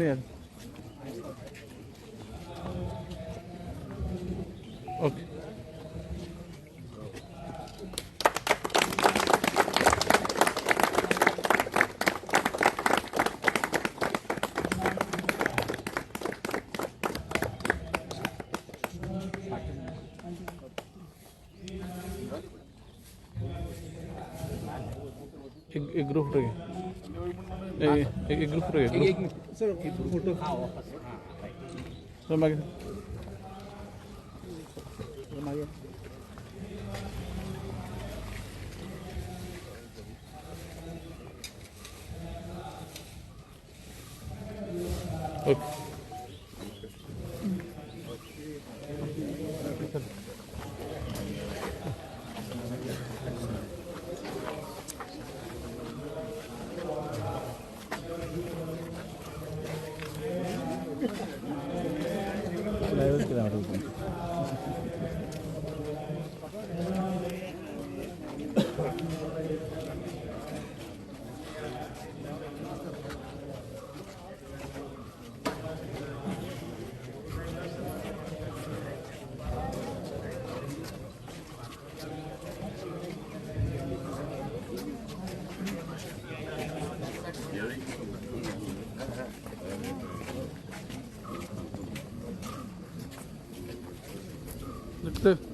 यार ओके एक group photo एक group photo sir photo sir मागे ओके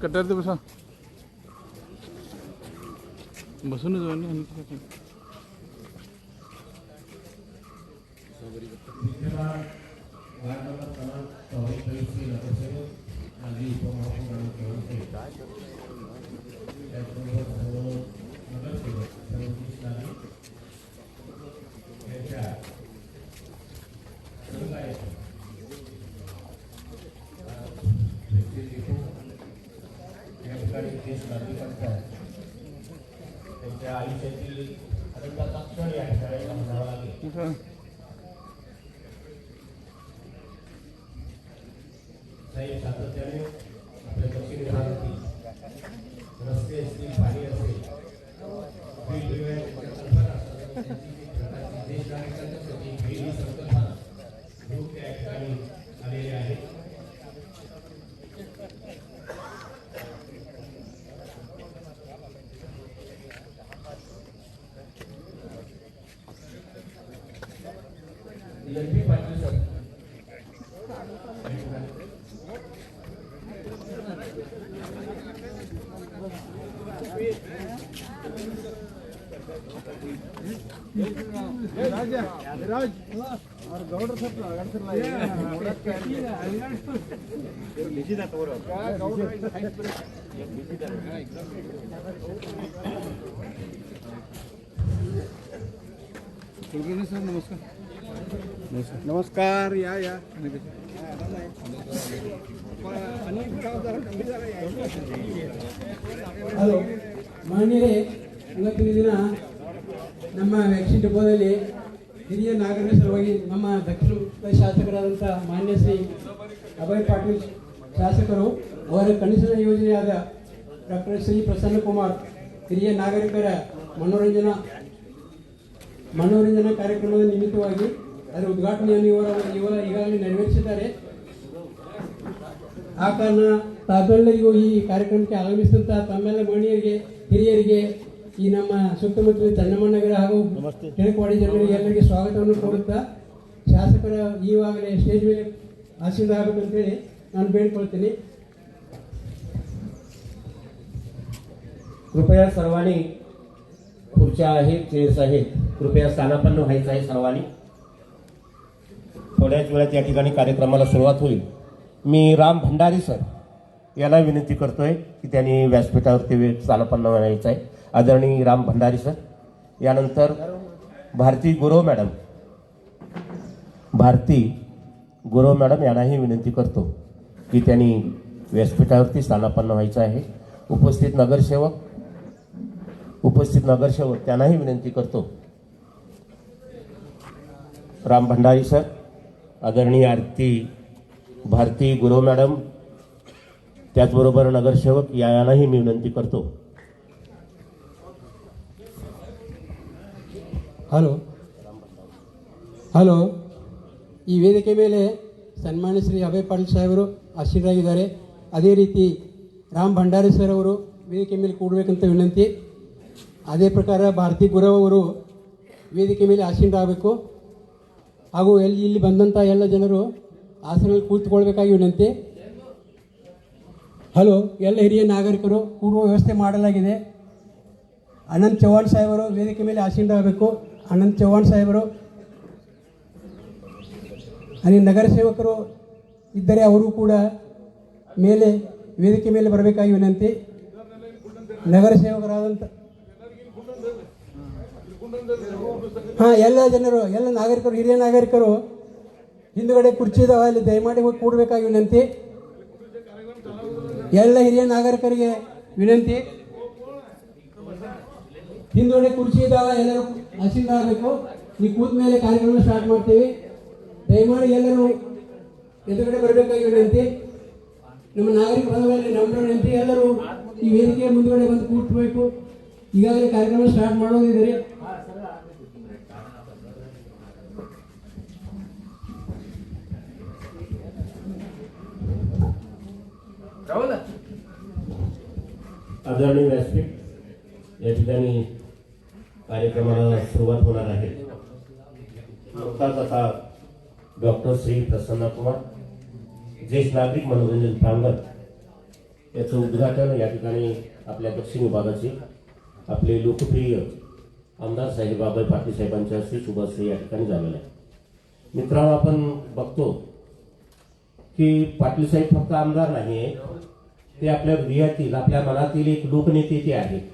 कट्यार बसा बसूनच त्यांच्या आयुष्यातील आनंदाचा क्षण या ठिकाणी म्हणावा लागेल. साहेब सातत्याने आपल्या दक्षिण भागातील रस्ते असतील, पाणी असेल, वेगवेगळ्या कल्पना देश नागरिकांसाठी वेगळी संकल्पना घेऊन त्या ठिकाणी आलेले आहेत. लक्ष्मी पाटील सर राज और गौड़ सब सर नमस्कार नमस्कार या ಹಲೋ ಮಾನ್ಯರೇ, ಇವತ್ತಿನ ದಿನ ನಮ್ಮ ವ್ಯಾಕ್ಸಿನ್ ಡಿಪೋದಲ್ಲಿ ಹಿರಿಯ ನಾಗರಿಕರ ಸಲುವಾಗಿ ನಮ್ಮ ದಕ್ಷಿಣ ಶಾಸಕರಾದಂಥ ಮಾನ್ಯ ಶ್ರೀ ಅಭಯ್ ಪಾಟೀಲ್ ಶಾಸಕರು ಅವರ ಕನಸಿನ ಯೋಜನೆಯಾದ ಡಾಕ್ಟರ್ ಶ್ರೀ ಪ್ರಸನ್ನ ಕುಮಾರ್ ಹಿರಿಯ ನಾಗರಿಕರ ಮನೋರಂಜನಾ ಕಾರ್ಯಕ್ರಮದ ನಿಮಿತ್ತವಾಗಿ ಅದರ ಉದ್ಘಾಟನೆಯನ್ನು ಈಗಾಗಲೇ ನೆರವೇರಿಸಿದ್ದಾರೆ. ಆ ಕಾರಣ ತಾವೆಲ್ಲರಿಗೂ ಈ ಕಾರ್ಯಕ್ರಮಕ್ಕೆ ಆಗಮಿಸಿದಂಥ ತಮ್ಮೆಲ್ಲ ಮಹಿಳೆಯರಿಗೆ, ಹಿರಿಯರಿಗೆ, ಈ ನಮ್ಮ ಸುತ್ತಮುತ್ತಲಿನ ಚನ್ನಮ್ಮನಗರ ಹಾಗೂ ಟಿಳಕವಾಡಿ ಜನರಿಗೆ ಎಲ್ಲರಿಗೆ ಸ್ವಾಗತವನ್ನು ಕೊಡುತ್ತಾ ಶಾಸಕರ ಈವಾಗಲೇ ಸ್ಟೇಜ್ ಮೇಲೆ ಆಶೀರ್ವಾದ ಆಗಬೇಕಂತೇಳಿ ನಾನು ಬೇಡ್ಕೊಳ್ತೀನಿ. कृपया सर्वांनी खुर्च्या आहेत, चेअर्स आहेत, कृपया स्थानापन्न व्हायचं आहे सर्वांनी. थोड्याच वेळात या ठिकाणी कार्यक्रमाला सुरुवात होईल. मी राम भंडारी सर याला विनंती करतोय की त्यांनी व्यासपीठावरती स्थानापन्न व्हायचं आहे. आदरणीय राम भंडारी सर. यानंतर भारती गुरव मॅडम यांनाही विनंती करतो की त्यांनी व्यासपीठावरती स्थानापन्न व्हायचं आहे. उपस्थित नगरसेवक त्यांनाही विनंती करतो. राम भंडारी सर, आदरणीय भारती गुरव मॅडम त्याचबरोबर नगरसेवक यांनाही मी विनंती करतो. ಹಲೋ ಈ ವೇದಿಕೆ ಮೇಲೆ ಸನ್ಮಾನ್ಯ ಶ್ರೀ ಅಭಯ್ ಪಾಟೀಲ್ ಸಾಹೇಬರು ಆಶೀರ್ವಾದಿದ್ದಾರೆ. ಅದೇ ರೀತಿ ರಾಮ್ ಭಂಡಾರಿ ಸರ್ ಅವರು ವೇದಿಕೆ ಮೇಲೆ ಕೂಡಬೇಕಂತ ವಿನಂತಿ. ಅದೇ ಪ್ರಕಾರ ಭಾರತಿ ಗುರವ್ ಅವರು ವೇದಿಕೆ ಮೇಲೆ ಆಸೀನರಾಗಬೇಕು. ಹಾಗೂ ಇಲ್ಲಿ ಬಂದಂಥ ಎಲ್ಲ ಜನರು ಆಸನದಲ್ಲಿ ಕೂತ್ಕೊಳ್ಬೇಕಾಗಿ ವಿನಂತಿ. ಎಲ್ಲ ಹಿರಿಯ ನಾಗರಿಕರು ಕೂಡುವ ವ್ಯವಸ್ಥೆ ಮಾಡಲಾಗಿದೆ. ಅನಂತ್ ಚವ್ಹಾಣ್ ಸಾಹೇಬರು ವೇದಿಕೆ ಮೇಲೆ ಆಸೀನರಾಗಬೇಕು. ಅನಂತ್ ಚವ್ಹಾಣ್ ಸಾಹೇಬರು ಅಲ್ಲಿ ನಗರ ಸೇವಕರು ಇದ್ದರೆ ಅವರು ಕೂಡ ಮೇಲೆ ವೇದಿಕೆ ಮೇಲೆ ಬರಬೇಕಾಗಿ ವಿನಂತಿ. ನಗರ ಸೇವಕರಾದಂಥ ಎಲ್ಲ ಜನರು, ಎಲ್ಲ ನಾಗರಿಕರು, ಹಿರಿಯ ನಾಗರಿಕರು ಹಿಂದುಗಡೆ ಕುರ್ಚಿ ಇದಾವೆ, ಅಲ್ಲಿ ದಯಮಾಡಿ ಹೋಗಿ ಕೂಡಬೇಕಾಗಿ ವಿನಂತಿ. ಎಲ್ಲ ಹಿರಿಯ ನಾಗರಿಕರಿಗೆ ವಿನಂತಿ, ಹಿಂದುಗಡೆ ಕುರ್ಚಿ ಇದಾವೆ, ಎಲ್ಲರೂ ಆಸೀನರಾಗಬೇಕು. ನೀವು ಕೂತ ಮೇಲೆ ಕಾರ್ಯಕ್ರಮ ಸ್ಟಾರ್ಟ್ ಮಾಡ್ತೀವಿ. ದಯಮಾಡಿ ಎಲ್ಲರೂ ಎದುರುಗಡೆ ಬರಬೇಕಾಗಿ ವಿನಂತಿ. ನಮ್ಮ ನಾಗರಿಕ ಬಂಧುಗಳಲ್ಲಿ ನಮ್ಮ ವಿನಂತಿ, ಎಲ್ಲರೂ ಈ ವೇದಿಕೆಯ ಮುಂದುಗಡೆ ಬಂದು ಕೂತ್ಬೇಕು. ಈಗಾಗಲೇ ಕಾರ್ಯಕ್ರಮ ಸ್ಟಾರ್ಟ್ ಮಾಡೋದಿದ್ದಾರೆ. आदरणीय व्यासपीठ, या ठिकाणी कार्यक्रमाला सुरुवात होणार आहे. नुकताच आता डॉक्टर श्री प्रसन्न कुमार ज्येष्ठ नागरिक मनोरंजन प्रांगण याचं उद्घाटन या ठिकाणी आपल्या दक्षिण विभागाचे आपले लोकप्रिय आमदार साहेब अभय पाटील साहेबांच्या हस्ते शुभाशय या ठिकाणी झालेला आहे. मित्रांनो, आपण बघतो की पाटील साहेब फक्त आमदार नाही आहे, ते आपल्या हृदयातील, आपल्या मनातील एक लोकनेते ते आहेत.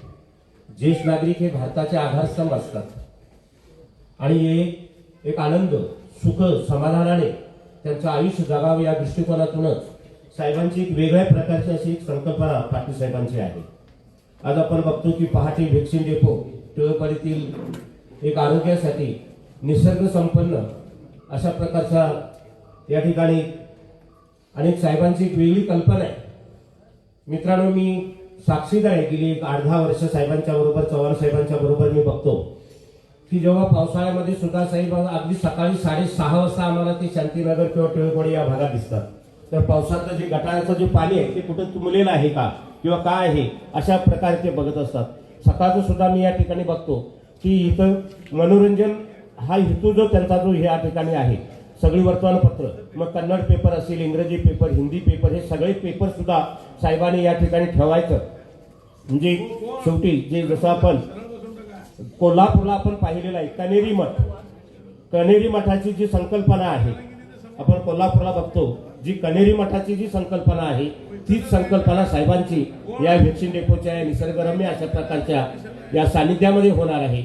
ज्येष्ठ नागरिक हे भारताचे आधारस्तंभ असतात आणि हे एक आनंद, सुख, समाधानाने त्यांचं आयुष्य जगावं या दृष्टिकोनातूनच साहेबांची एक वेगळ्या प्रकारची अशी एक संकल्पना पाटील साहेबांची आहे. आज आपण बघतो की पहाटे व्हॅक्सिन डेपो टिळकवाडीतील एक आरोग्यासाठी निसर्ग संपन्न अशा प्रकारचा या ठिकाणी अनेक साहेबांची एक वेगळी कल्पना आहे. मित्रांनो, मी साक्षीदार आहे. गेली 8-10 वर्ष साहेबांच्या बरोबर, चव्हाण साहेबांच्या बरोबर मी बघतो की जेव्हा पावसाळ्यामध्ये सुद्धा साहेब अगदी सकाळी 6:30 वाजता आम्हाला ते शांतीनगर किंवा टिळकवाडी या भागात दिसतात. तर पावसातलं जे गटाराचं जे पाणी आहे ते कुठं तुंबलेलं आहे का किंवा काय आहे अशा प्रकारे ते बघत असतात. सकाळचं सुद्धा मी या ठिकाणी बघतो की इथं मनोरंजन हा हेतू जो त्यांचा जो या ठिकाणी आहे, सगळी वर्तमानपत्र, मग कन्नड पेपर असेल, इंग्रजी पेपर, हिंदी पेपर, हे सगळे पेपर सुद्धा साहेबांनी या ठिकाणी ठेवायचं. म्हणजे शेवटी जे जसं आपण कोल्हापूरला आपण पाहिलेलं आहे कनेरी मठाची जी संकल्पना आहे, आपण कोल्हापूरला बघतो जी कनेरी मठाची जी संकल्पना आहे तीच संकल्पना साहेबांची या व्हॅक्सिन डेपोच्या या निसर्गरम्य अशा प्रकारच्या या सानिध्यामध्ये होणार आहे.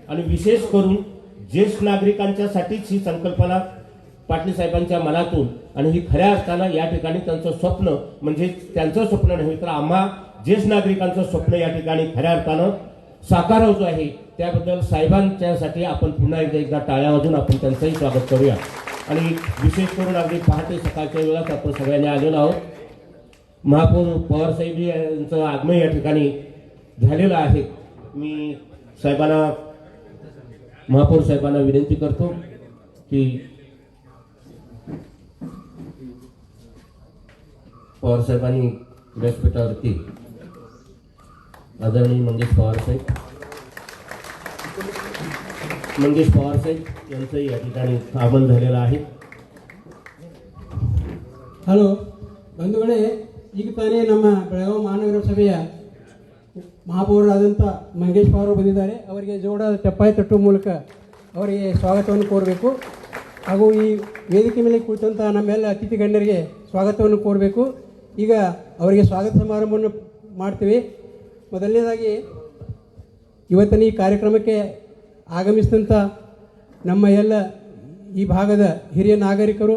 आणि विशेष करून ज्येष्ठ नागरिकांच्यासाठीच ही संकल्पना पाटील साहेबांच्या मनातून, आणि ही खऱ्या अर्थानं या ठिकाणी त्यांचं स्वप्न, म्हणजे त्यांचं स्वप्न नव्हे तर आम्हा ज्येष्ठ नागरिकांचं स्वप्न या ठिकाणी खऱ्या अर्थानं साकार होतो आहे. त्याबद्दल साहेबांच्यासाठी आपण पुन्हा एकदा टाळ्या वाजून आपण त्यांचंही स्वागत करूया. आणि विशेष करून अगदी पहाटे सकाळच्या वेळात आपण सगळ्यांनी आलेलो आहोत. महापौर पवार साहेब यांचं आगमन या ठिकाणी झालेलं आहे. मी साहेबांना, महापौर साहेबांना विनंती करतो की पवार साहेबांनी व्यासपीठावरती आदरणीय मंगेश पवार साहेब यांचं या ठिकाणी आगमन झालेलं आहे. ಬಂಧುಗಳೇ, ಈಗ ತಾನೇ ನಮ್ಮ ಬೆಳಗಾವಿ ಮಹಾನಗರ ಸಭೆಯ ಮಹಾಪೌರರಾದಂಥ ಮಂಗೇಶ್ ಪವಾರ್ ಬಂದಿದ್ದಾರೆ. ಅವರಿಗೆ ಜೋರಾದ ಚಪ್ಪಾಳೆ ತಟ್ಟುವ ಮೂಲಕ ಅವರಿಗೆ ಸ್ವಾಗತವನ್ನು ಕೋರಬೇಕು. ಹಾಗೂ ಈ ವೇದಿಕೆ ಮೇಲೆ ಕುಳಿತಂಥ ನಮ್ಮೆಲ್ಲ ಅತಿಥಿ ಗಣ್ಯರಿಗೆ ಸ್ವಾಗತವನ್ನು ಕೋರಬೇಕು. ಈಗ ಅವರಿಗೆ ಸ್ವಾಗತ ಸಮಾರಂಭವನ್ನು ಮಾಡ್ತೀವಿ. ಮೊದಲನೇದಾಗಿ ಇವತ್ತಿನ ಈ ಕಾರ್ಯಕ್ರಮಕ್ಕೆ ಆಗಮಿಸಿದಂಥ ನಮ್ಮ ಎಲ್ಲ ಈ ಭಾಗದ ಹಿರಿಯ ನಾಗರಿಕರು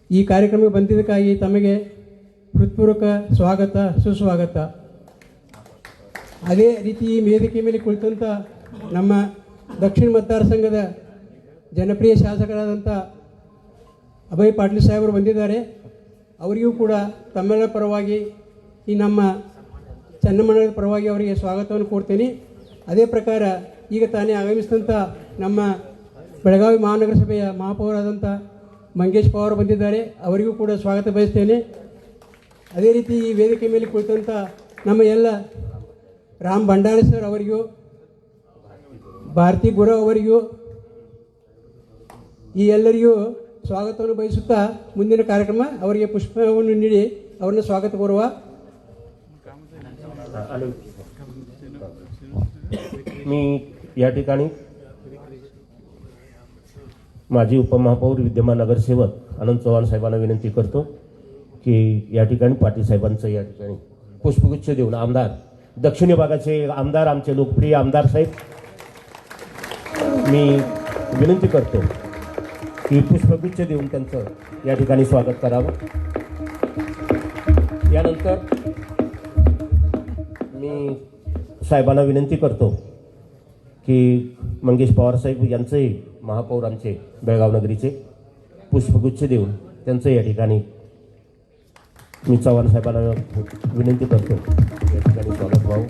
ಈ ಕಾರ್ಯಕ್ರಮಕ್ಕೆ ಬಂದಿದ್ದಕ್ಕಾಗಿ ತಮಗೆ ಹೃತ್ಪೂರ್ವಕ ಸ್ವಾಗತ, ಸುಸ್ವಾಗತ. ಅದೇ ರೀತಿ ಈ ವೇದಿಕೆ ಮೇಲೆ ಕುಳಿತಂಥ ನಮ್ಮ ದಕ್ಷಿಣ ಮತದಾರ ಸಂಘದ ಜನಪ್ರಿಯ ಶಾಸಕರಾದಂಥ ಅಭಯ್ ಪಾಟೀಲ್ ಸಾಹೇಬರು ಬಂದಿದ್ದಾರೆ. ಅವರಿಗೂ ಕೂಡ ತಮ್ಮೆಲ್ಲರ ಪರವಾಗಿ ಈ ನಮ್ಮ ಚನ್ನಮಂಡಲದ ಪರವಾಗಿ ಅವರಿಗೆ ಸ್ವಾಗತವನ್ನು ಕೋರ್ತೇನೆ. ಅದೇ ಪ್ರಕಾರ ಈಗ ತಾನೇ ಆಗಮಿಸಿದಂಥ ನಮ್ಮ ಬೆಳಗಾವಿ ಮಹಾನಗರ ಸಭೆಯ ಮಹಾಪೌರಾದಂಥ ಮಂಗೇಶ್ ಪವಾರ್ ಬಂದಿದ್ದಾರೆ, ಅವರಿಗೂ ಕೂಡ ಸ್ವಾಗತ ಬಯಸ್ತೇನೆ. ಅದೇ ರೀತಿ ಈ ವೇದಿಕೆ ಮೇಲೆ ಕುಳಿತಂಥ ನಮ್ಮ ಎಲ್ಲ ರಾಮ್ ಭಂಡಾರಿ ಸರ್ ಅವರಿಗೂ, ಭಾರತಿ ಗುರು ಅವರಿಗೂ, ಈ ಎಲ್ಲರಿಗೂ ಸ್ವಾಗತವನ್ನು ಬಯಸುತ್ತಾ ಮುಂದಿನ ಕಾರ್ಯಕ್ರಮ ಅವರಿಗೆ ಪುಷ್ಪವನ್ನು ನೀಡಿ ಅವರನ್ನು ಸ್ವಾಗತ ಕೋರುವ. मी या ठिकाणी माजी उपमहापौर विद्यमान नगरसेवक अनंत चव्हाण साहेबांना विनंती करतो की या ठिकाणी पाटील साहेबांचं या ठिकाणी पुष्पगुच्छ देऊन आमदार दक्षिण विभागाचे आमदार आमचे लोकप्रिय आमदार साहेब मी विनंती करतो की पुष्पगुच्छ देऊन त्यांचं या ठिकाणी स्वागत करावं. यानंतर मी साहेबांना विनंती करतो की मंगेश पवार साहेब यांचंही महापौर आमचे बेळगाव नगरीचे पुष्पगुच्छ देऊन त्यांचं या ठिकाणी मी चव्हाण साहेबांना विनंती करतो या ठिकाणी स्वागत व्हावं.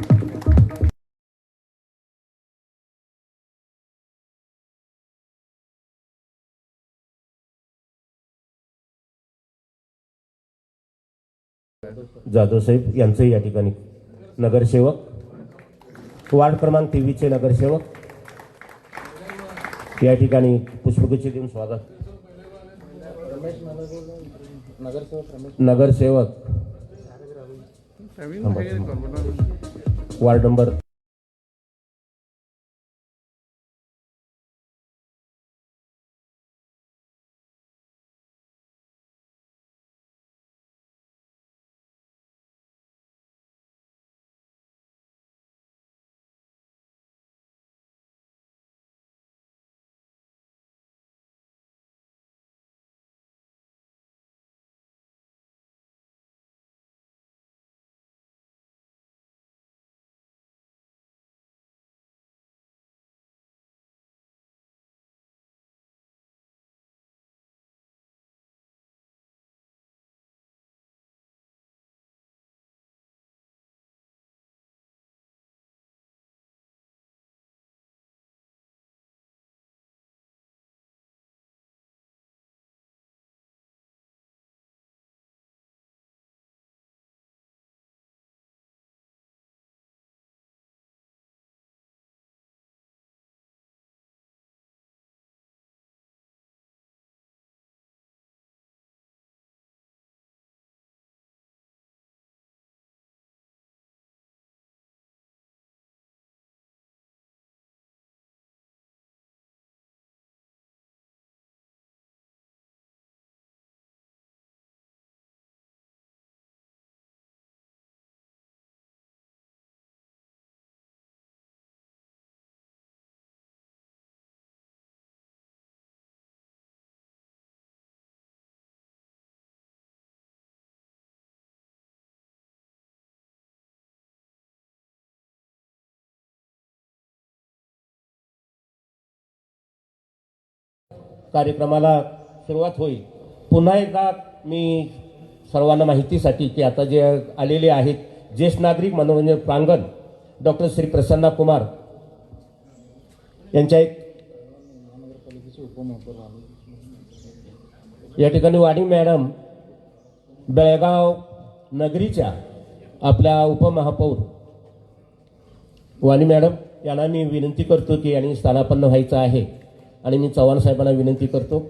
जाधव साहेब यांचंही या ठिकाणी नगरसेवक वार्ड क्रमांक 23 चे नगरसेवक या ठिकाणी पुष्पगुच्छ देऊन स्वागत. नगरसेवक वार्ड नंबर कार्यक्रमाला सुरुवात होईल. पुन्हा एकदा मी सर्वांना माहितीसाठी की आता जे आलेले आहेत ज्येष्ठ नागरिक मनोरंजन प्रांगण डॉक्टर श्री प्रसन्ना कुमार यांच्या एक या ठिकाणी वाणी मॅडम बेळगाव नगरीच्या आपल्या उपमहापौर वाणी मॅडम यांना मी विनंती करतो की यांनी स्थानापन्न व्हायचं आहे आणि मी चव्हाण साहेबांना विनंती करतो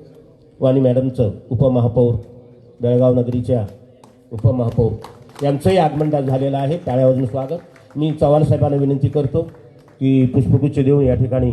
वाणी मॅडमचं उपमहापौर बेळगाव नगरीच्या उपमहापौर यांचंही आगमन झालेलं आहे. टाळ्या वाजवून स्वागत. मी चव्हाण साहेबांना विनंती करतो की पुष्पगुच्छ देऊन या ठिकाणी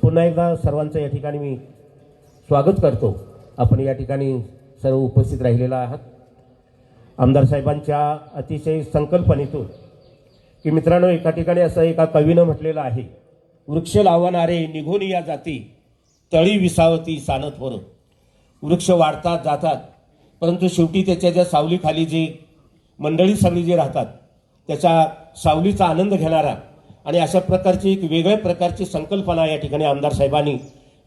पुन्हा एकदा सर्वांचं या ठिकाणी मी स्वागत करतो. आपण या ठिकाणी सर्व उपस्थित राहिलेला आहात. आमदार साहेबांच्या अतिशय संकल्पनेतून की मित्रांनो, एका ठिकाणी असं एका कवीनं म्हटलेलं आहे, वृक्ष लावणारे निघून या जाती, तळी विसावती सानत वर. वृक्ष वाढतात जातात, परंतु शेवटी त्याच्या ज्या सावलीखाली जी मंडळी सगळी जी राहतात त्याच्या सावलीचा आनंद घेणारा आणि अशा प्रकारची एक वेगळ्या प्रकारची संकल्पना या ठिकाणी आमदार साहेबांनी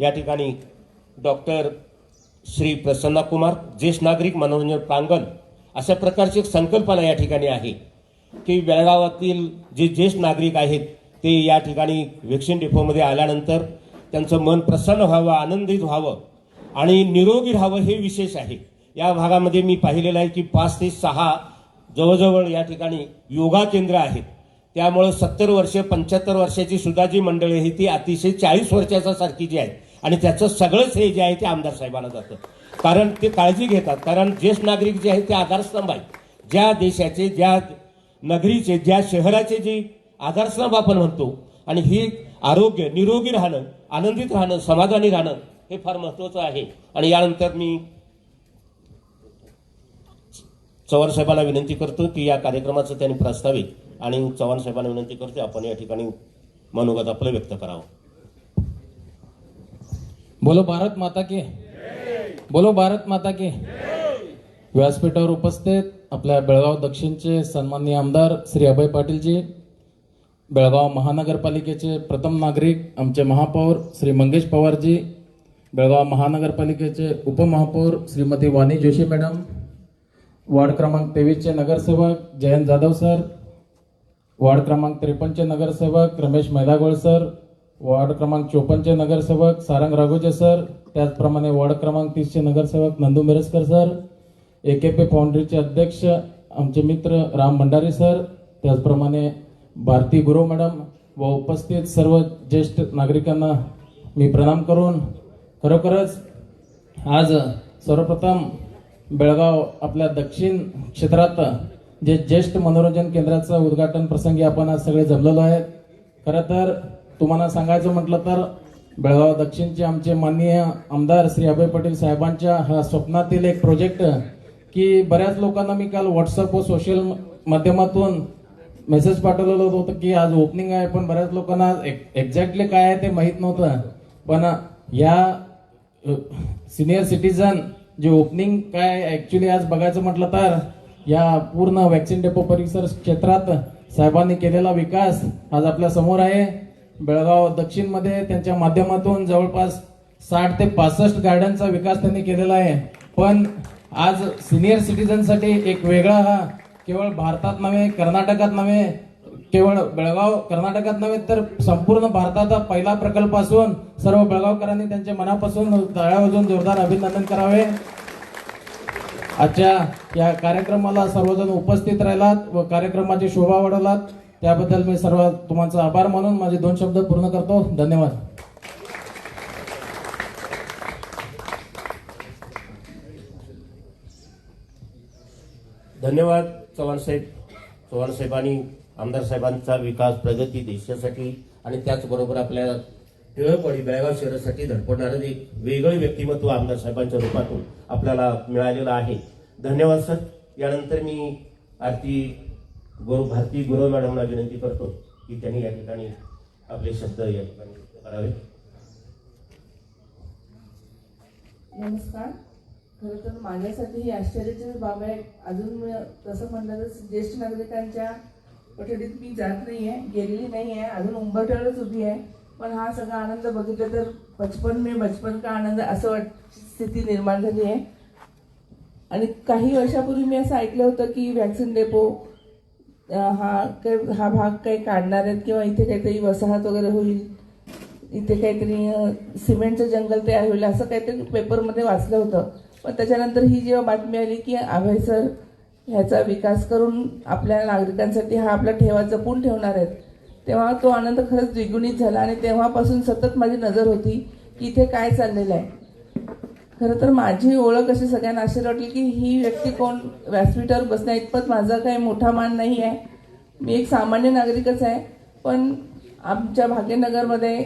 या ठिकाणी डॉक्टर श्री प्रसन्ना कुमार ज्येष्ठ नागरिक मनोरंजन प्रांगण अशा प्रकारची एक संकल्पना या ठिकाणी आहे की बेळगावातील जे ज्येष्ठ नागरिक आहेत ते या ठिकाणी व्हॅक्सिन डेपोमध्ये आल्यानंतर त्यांचं मन प्रसन्न व्हावं, आनंदित व्हावं आणि निरोगी राहावं हे विशेष आहे. या भागामध्ये मी पाहिलेलं आहे की 5 ते 6 जवळजवळ या ठिकाणी योगा केंद्र आहेत. त्यामुळं 70 वर्ष 75 वर्षाची सुद्धा जी मंडळी आहे ती अतिशय 40 वर्षाच्या सारखी जी आहे आणि त्याचं सगळंच हे जे आहे ते आमदार साहेबांना जातं, कारण ते काळजी घेतात. कारण ज्येष्ठ नागरिक जे आहेत ते आधारस्तंभ आहेत. ज्या देशाचे, ज्या नगरीचे, ज्या शहराचे जे आधारस्तंभ आपण म्हणतो आणि हे आरोग्य, निरोगी राहणं, आनंदित राहणं, समाधानी राहणं हे फार महत्त्वाचं आहे. आणि यानंतर मी चव्हाण साहेबांना विनंती करतो की या कार्यक्रमाचं त्यांनी प्रस्तावित आणि चव्हाण साहेबांना विनंती करतो आपण या ठिकाणी मनोगत आपलं व्यक्त करावं. बोलो भारत माता की, बोलो भारत माता की. व्यासपीठावर उपस्थित आपल्या बेळगाव दक्षिणचे सन्माननीय आमदार श्री अभय पाटीलजी, बेळगाव महानगरपालिकेचे प्रथम नागरिक आमचे महापौर श्री मंगेश पवारजी, बेळगाव महानगरपालिकेचे उपमहापौर श्रीमती वाणी जोशी मॅडम, वार्ड क्रमांक 23चे नगरसेवक जयंत जाधव सर, वार्ड क्रमांक 53चे नगरसेवक रमेश मैदागोळ सर, वार्ड क्रमांक 54चे नगरसेवक सारंग राघोजे सर, त्याचप्रमाणे वार्ड क्रमांक 30चे नगरसेवक नंदू मिरजकर सर, AKP फाउंड्रीचे अध्यक्ष आमचे मित्र राम भंडारी सर, त्याचप्रमाणे भारती गुरव मॅडम व उपस्थित सर्व ज्येष्ठ नागरिकांना मी प्रणाम करून खरोखरच आज सर्वप्रथम बेळगाव आपल्या दक्षिण क्षेत्रात जे ज्येष्ठ मनोरंजन केंद्राचं उद्घाटन प्रसंगी आपण आज सगळे जमलेलो आहेत. खरं तर तुम्हाला सांगायचं म्हटलं तर बेळगाव दक्षिणचे आमचे माननीय आमदार श्री अभय पाटील साहेबांच्या हा स्वप्नातील एक प्रोजेक्ट की बऱ्याच लोकांना मी काल व्हॉट्सअप व सोशल माध्यमातून मेसेज पाठवलेलं होतं की आज ओपनिंग आहे, पण बऱ्याच लोकांना एक्झॅक्टली काय आहे ते माहीत नव्हतं. पण या सिनियर सिटीजन जे ओपनिंग काय ऍक्च्युली आज बघायचं म्हटलं तर या पूर्ण व्हॅक्सिन डेपो परिसर क्षेत्रात साहेबांनी केलेला विकास आज आपल्या समोर आहे. बेळगाव दक्षिण मध्ये त्यांच्या माध्यमातून जवळपास 60 ते 65 गार्डनचा विकास त्यांनी केलेला आहे. पण आज सिनियर सिटीजनसाठी एक वेगळा हा केवळ भारतात नव्हे, कर्नाटकात नव्हे, केवळ बेळगाव कर्नाटकात नव्हे तर संपूर्ण भारतात पहिला प्रकल्प असून सर्व बेळगावकरांनी त्यांच्या मनापासून टाळ्या वाजवून जोरदार अभिनंदन करावे. आजच्या या कार्यक्रमाला सर्वजण उपस्थित राहिलात व कार्यक्रमाची शोभा वाढवलात त्याबद्दल मी सर्व तुमचा आभार मानून माझे 2 शब्द पूर्ण करतो. धन्यवाद. धन्यवाद चव्हाण साहेब. चव्हाण साहेबांनी आमदार साहेबांचा विकास, प्रगती देशासाठी आणि त्याचबरोबर आपल्या टिळकवाडी बेळगाव शहरासाठी धडपडणारं एक वेगळं व्यक्तिमत्व आमदार साहेबांच्या रूपातून आपल्याला मिळालेलं आहे. धन्यवाद सर. यानंतर मी भारती गुरव मॅडमला विनंती करतो की त्यांनी या ठिकाणी आपले शब्द या ठिकाणी करावे. नमस्कार. खरं तर माझ्यासाठी ही आश्चर्याची बाब आहे. अजून तसं म्हणलं तर ज्येष्ठ नागरिकांच्या कोठडीत मी जात नाही आहे, गेलेली नाही आहे, अजून उंबरठ्यावरच उभी आहे. पण हा सगळा आनंद बघितला तर बचपन का आनंद असं स्थिती निर्माण झाली आहे. आणि काही वर्षापूर्वी मी असं ऐकलं होतं की व्हॅक्सिन डेपो हा भाग काही काढणार आहेत किंवा इथे काहीतरी वसाहत वगैरे होईल, इथे काहीतरी सिमेंटचं जंगल तयार होईल असं काहीतरी पेपरमध्ये वाचलं होतं. पण त्याच्यानंतर ही जेव्हा बातमी आली की अभय सर ह्याचा विकास करून आपल्या नागरिकांसाठी हा आपला ठेवा जपून ठेवणार आहेत, तेव्हा तो आनंद खरंच द्विगुणित झाला. आणि तेव्हापासून सतत माझी नजर होती की इथे काय चाललेलं आहे. खरं तर माझी ओळख अशी सगळ्यांना आश्चर्य वाटली की ही व्यक्ती कोण, व्यासपीठावर बसण्या इतपत माझा काही मोठा मान नाही आहे, मी एक सामान्य नागरिकच आहे. पण आमच्या भाग्यनगरमध्ये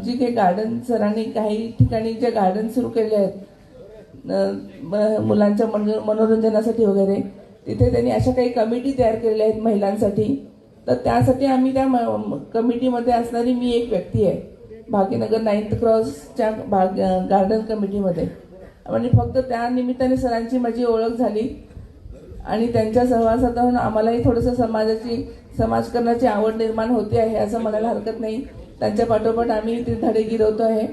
जी काही गार्डन सरांनी काही ठिकाणी जे गार्डन सुरू केले आहेत मुलांच्या मनोरंजनासाठी वगैरे, तिथे त्यांनी अशा काही कमिटी तयार केलेल्या आहेत महिलांसाठी. तर त्यासाठी आम्ही त्या कमिटीमध्ये असणारी मी एक व्यक्ती आहे, भाग्यनगर 9th क्रॉसच्या गार्डन कमिटीमध्ये. आणि फक्त त्या निमित्ताने सरांची माझी ओळख झाली आणि त्यांच्या सहवासातून आम्हालाही थोडंसं समाजकारणाची आवड निर्माण होते आहे असं म्हणायला हरकत नाही. त्यांच्या पाठोपाठ आम्ही ते धडे गिरवतो आहे.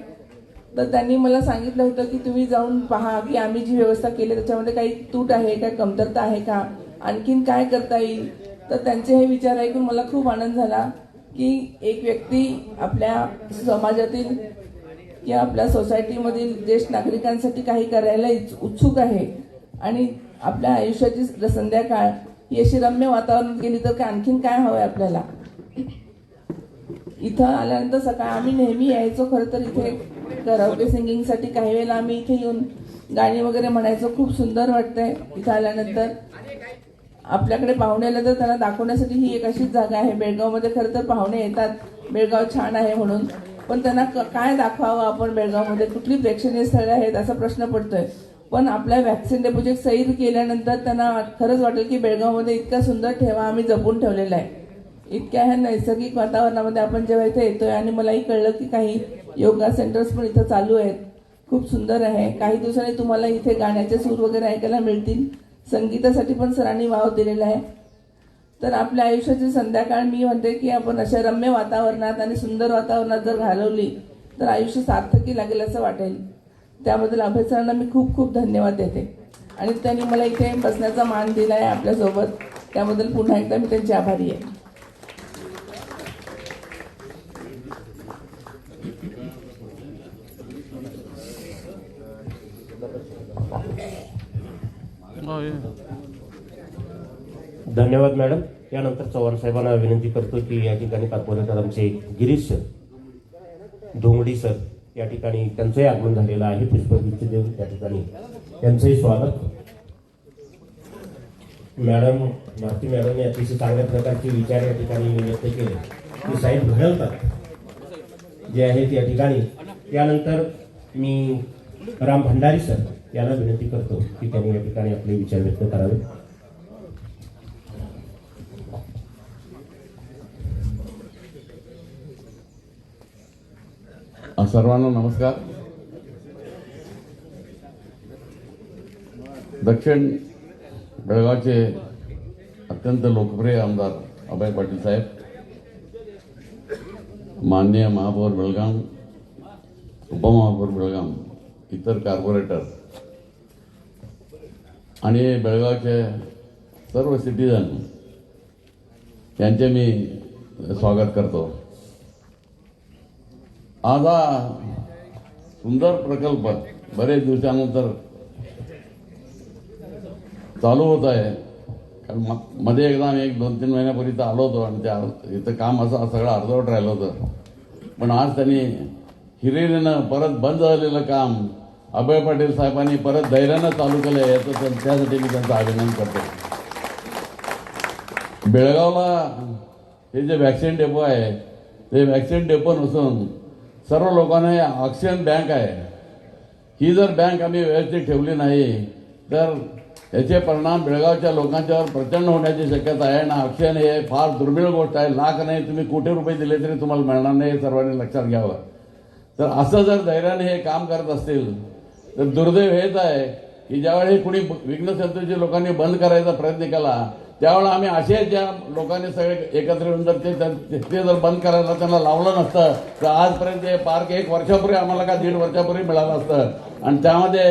तर त्यांनी मला सांगितलं होतं की तुम्ही जाऊन पहा की आम्ही जी व्यवस्था केली त्याच्यामध्ये काही तूट आहे, काही कमतरता आहे का, आणखीन काय करता येईल. तर त्यांचे हे विचार ऐकून मला खूप आनंद झाला की एक व्यक्ती आपल्या समाजातील किंवा आपल्या सोसायटीमधील ज्येष्ठ नागरिकांसाठी काही करायला उत्सुक आहे आणि आपल्या आयुष्याची संध्याकाळ ही अशी रम्य वातावरण गेली तर आणखीन काय हवंय आपल्याला. इथं आल्यानंतर सकाळ आम्ही नेहमी यायचो खरं तर इथे कराओके सिंगिंगसाठी. काही वेळेला आम्ही इथे येऊन गाणी वगैरे म्हणायचो. खूप सुंदर वाटतंय इथं आल्यानंतर. आपल्याकडे पाहुणे आले तर त्यांना दाखवण्यासाठी ही एक अशीच जागा आहे. बेळगावमध्ये खरं तर पाहुणे येतात बेळगाव छान आहे म्हणून, पण त्यांना काय दाखवावं आपण बेळगावमध्ये, कुठली प्रेक्षणीय स्थळे आहेत असा प्रश्न पडतोय. पण आपल्या वॅक्सिन डेपोची सैर केल्यानंतर त्यांना खरंच वाटेल की बेळगावमध्ये इतका सुंदर ठेवा आम्ही जपून ठेवलेला आहे. इतक्या ह्या नैसर्गिक वातावरणामध्ये आपण जेव्हा इथे येतोय आणि मलाही कळलं की काही योगा सेंटर्स पण इथं चालू आहेत. खूप सुंदर आहे. काही दिवसांनी तुम्हाला इथे गाण्याचे सूर वगैरे ऐकायला मिळतील. संगीतासाठी पण सरांनी वाव दिलेला आहे. तर आपल्या आयुष्याची संध्याकाळ मी म्हणते की आपण अशा रम्य वातावरणात आणि सुंदर वातावरणात जर घालवली तर आयुष्य सार्थकी लागेल असं वाटेल. त्याबद्दल अभय सरांना मी खूप खूप धन्यवाद देते आणि त्यांनी मला इथे बसण्याचा मान दिला आहे आपल्यासोबत. त्याबद्दल पुन्हा एकदा मी त्यांची आभारी आहे. धन्यवाद मॅडम. यानंतर चव्हाण साहेबांना विनंती करतो की या ठिकाणी कॉर्पोरेटर आमचे गिरीश सर धोंगडी सर या ठिकाणी त्यांचंही आगमन झालेलं आहे. पुष्पगुच्छ देऊन त्या ठिकाणी त्यांचंही स्वागत. मॅडम मारुती मॅडम या अतिशय चांगल्या प्रकारचे विचार या ठिकाणी व्यक्त केले की साहेब घडवतात जे आहेत या ठिकाणी. त्यानंतर मी राम भंडारी सर यांना विनंती करतो की त्यांनी या ठिकाणी आपले विचार व्यक्त करावे. सर्वांना नमस्कार. दक्षिण बेळगावचे अत्यंत लोकप्रिय आमदार अभय पाटील साहेब, माननीय महापौर बेळगाव, उपमहापौर बेळगाव, इतर कॉर्पोरेटर आणि बेळगावचे सर्व सिटीजन यांचे मी स्वागत करतो. आज हा सुंदर प्रकल्प बरेच दिवसानंतर चालू होत आहे. कारण मध्ये एकदा आम्ही 1-2-3 महिन्यापूर्वी इथं आलो होतो आणि त्या इथं काम असं सगळं अर्धवट राहिलं होतं. पण आज त्यांनी हिरिरीनं परत बंद झालेलं काम अभय पाटील साहेबांनी परत धैर्यानं चालू केलं आहे. याचं त्यासाठी मी त्यांचं अभिनंदन करतो. बेळगावला हे जे वॅक्सिन डेपो आहे ते वॅक्सिन डेपो नसून सर्व लोकांना ऑक्सिजन बँक आहे. ही जर बँक आम्ही व्यवस्थित ठेवली नाही तर याचे परिणाम बेळगावच्या लोकांच्यावर प्रचंड होण्याची शक्यता आहे. ना ऑक्सिजन हे फार दुर्मिळ गोष्ट आहे. लाख नाही तुम्ही कोटी रुपये दिले तरी तुम्हाला मिळणार नाही. हे सर्वांनी लक्षात घ्यावं. तर असं जर धैर्याने हे काम करत असतील तर दुर्दैव हेच आहे की ज्यावेळी कुणी विघ्नचतुर्थी लोकांनी बंद करायचा प्रयत्न केला त्यावेळेला आम्ही असे ज्या लोकांनी सगळे एकत्र येऊन जर ते जर बंद करायला त्यांना लावलं नसतं तर आजपर्यंत हे पार्क 1 वर्षापूर्वी आम्हाला का 1.5 वर्षापूर्वी मिळालं असतं. आणि त्यामध्ये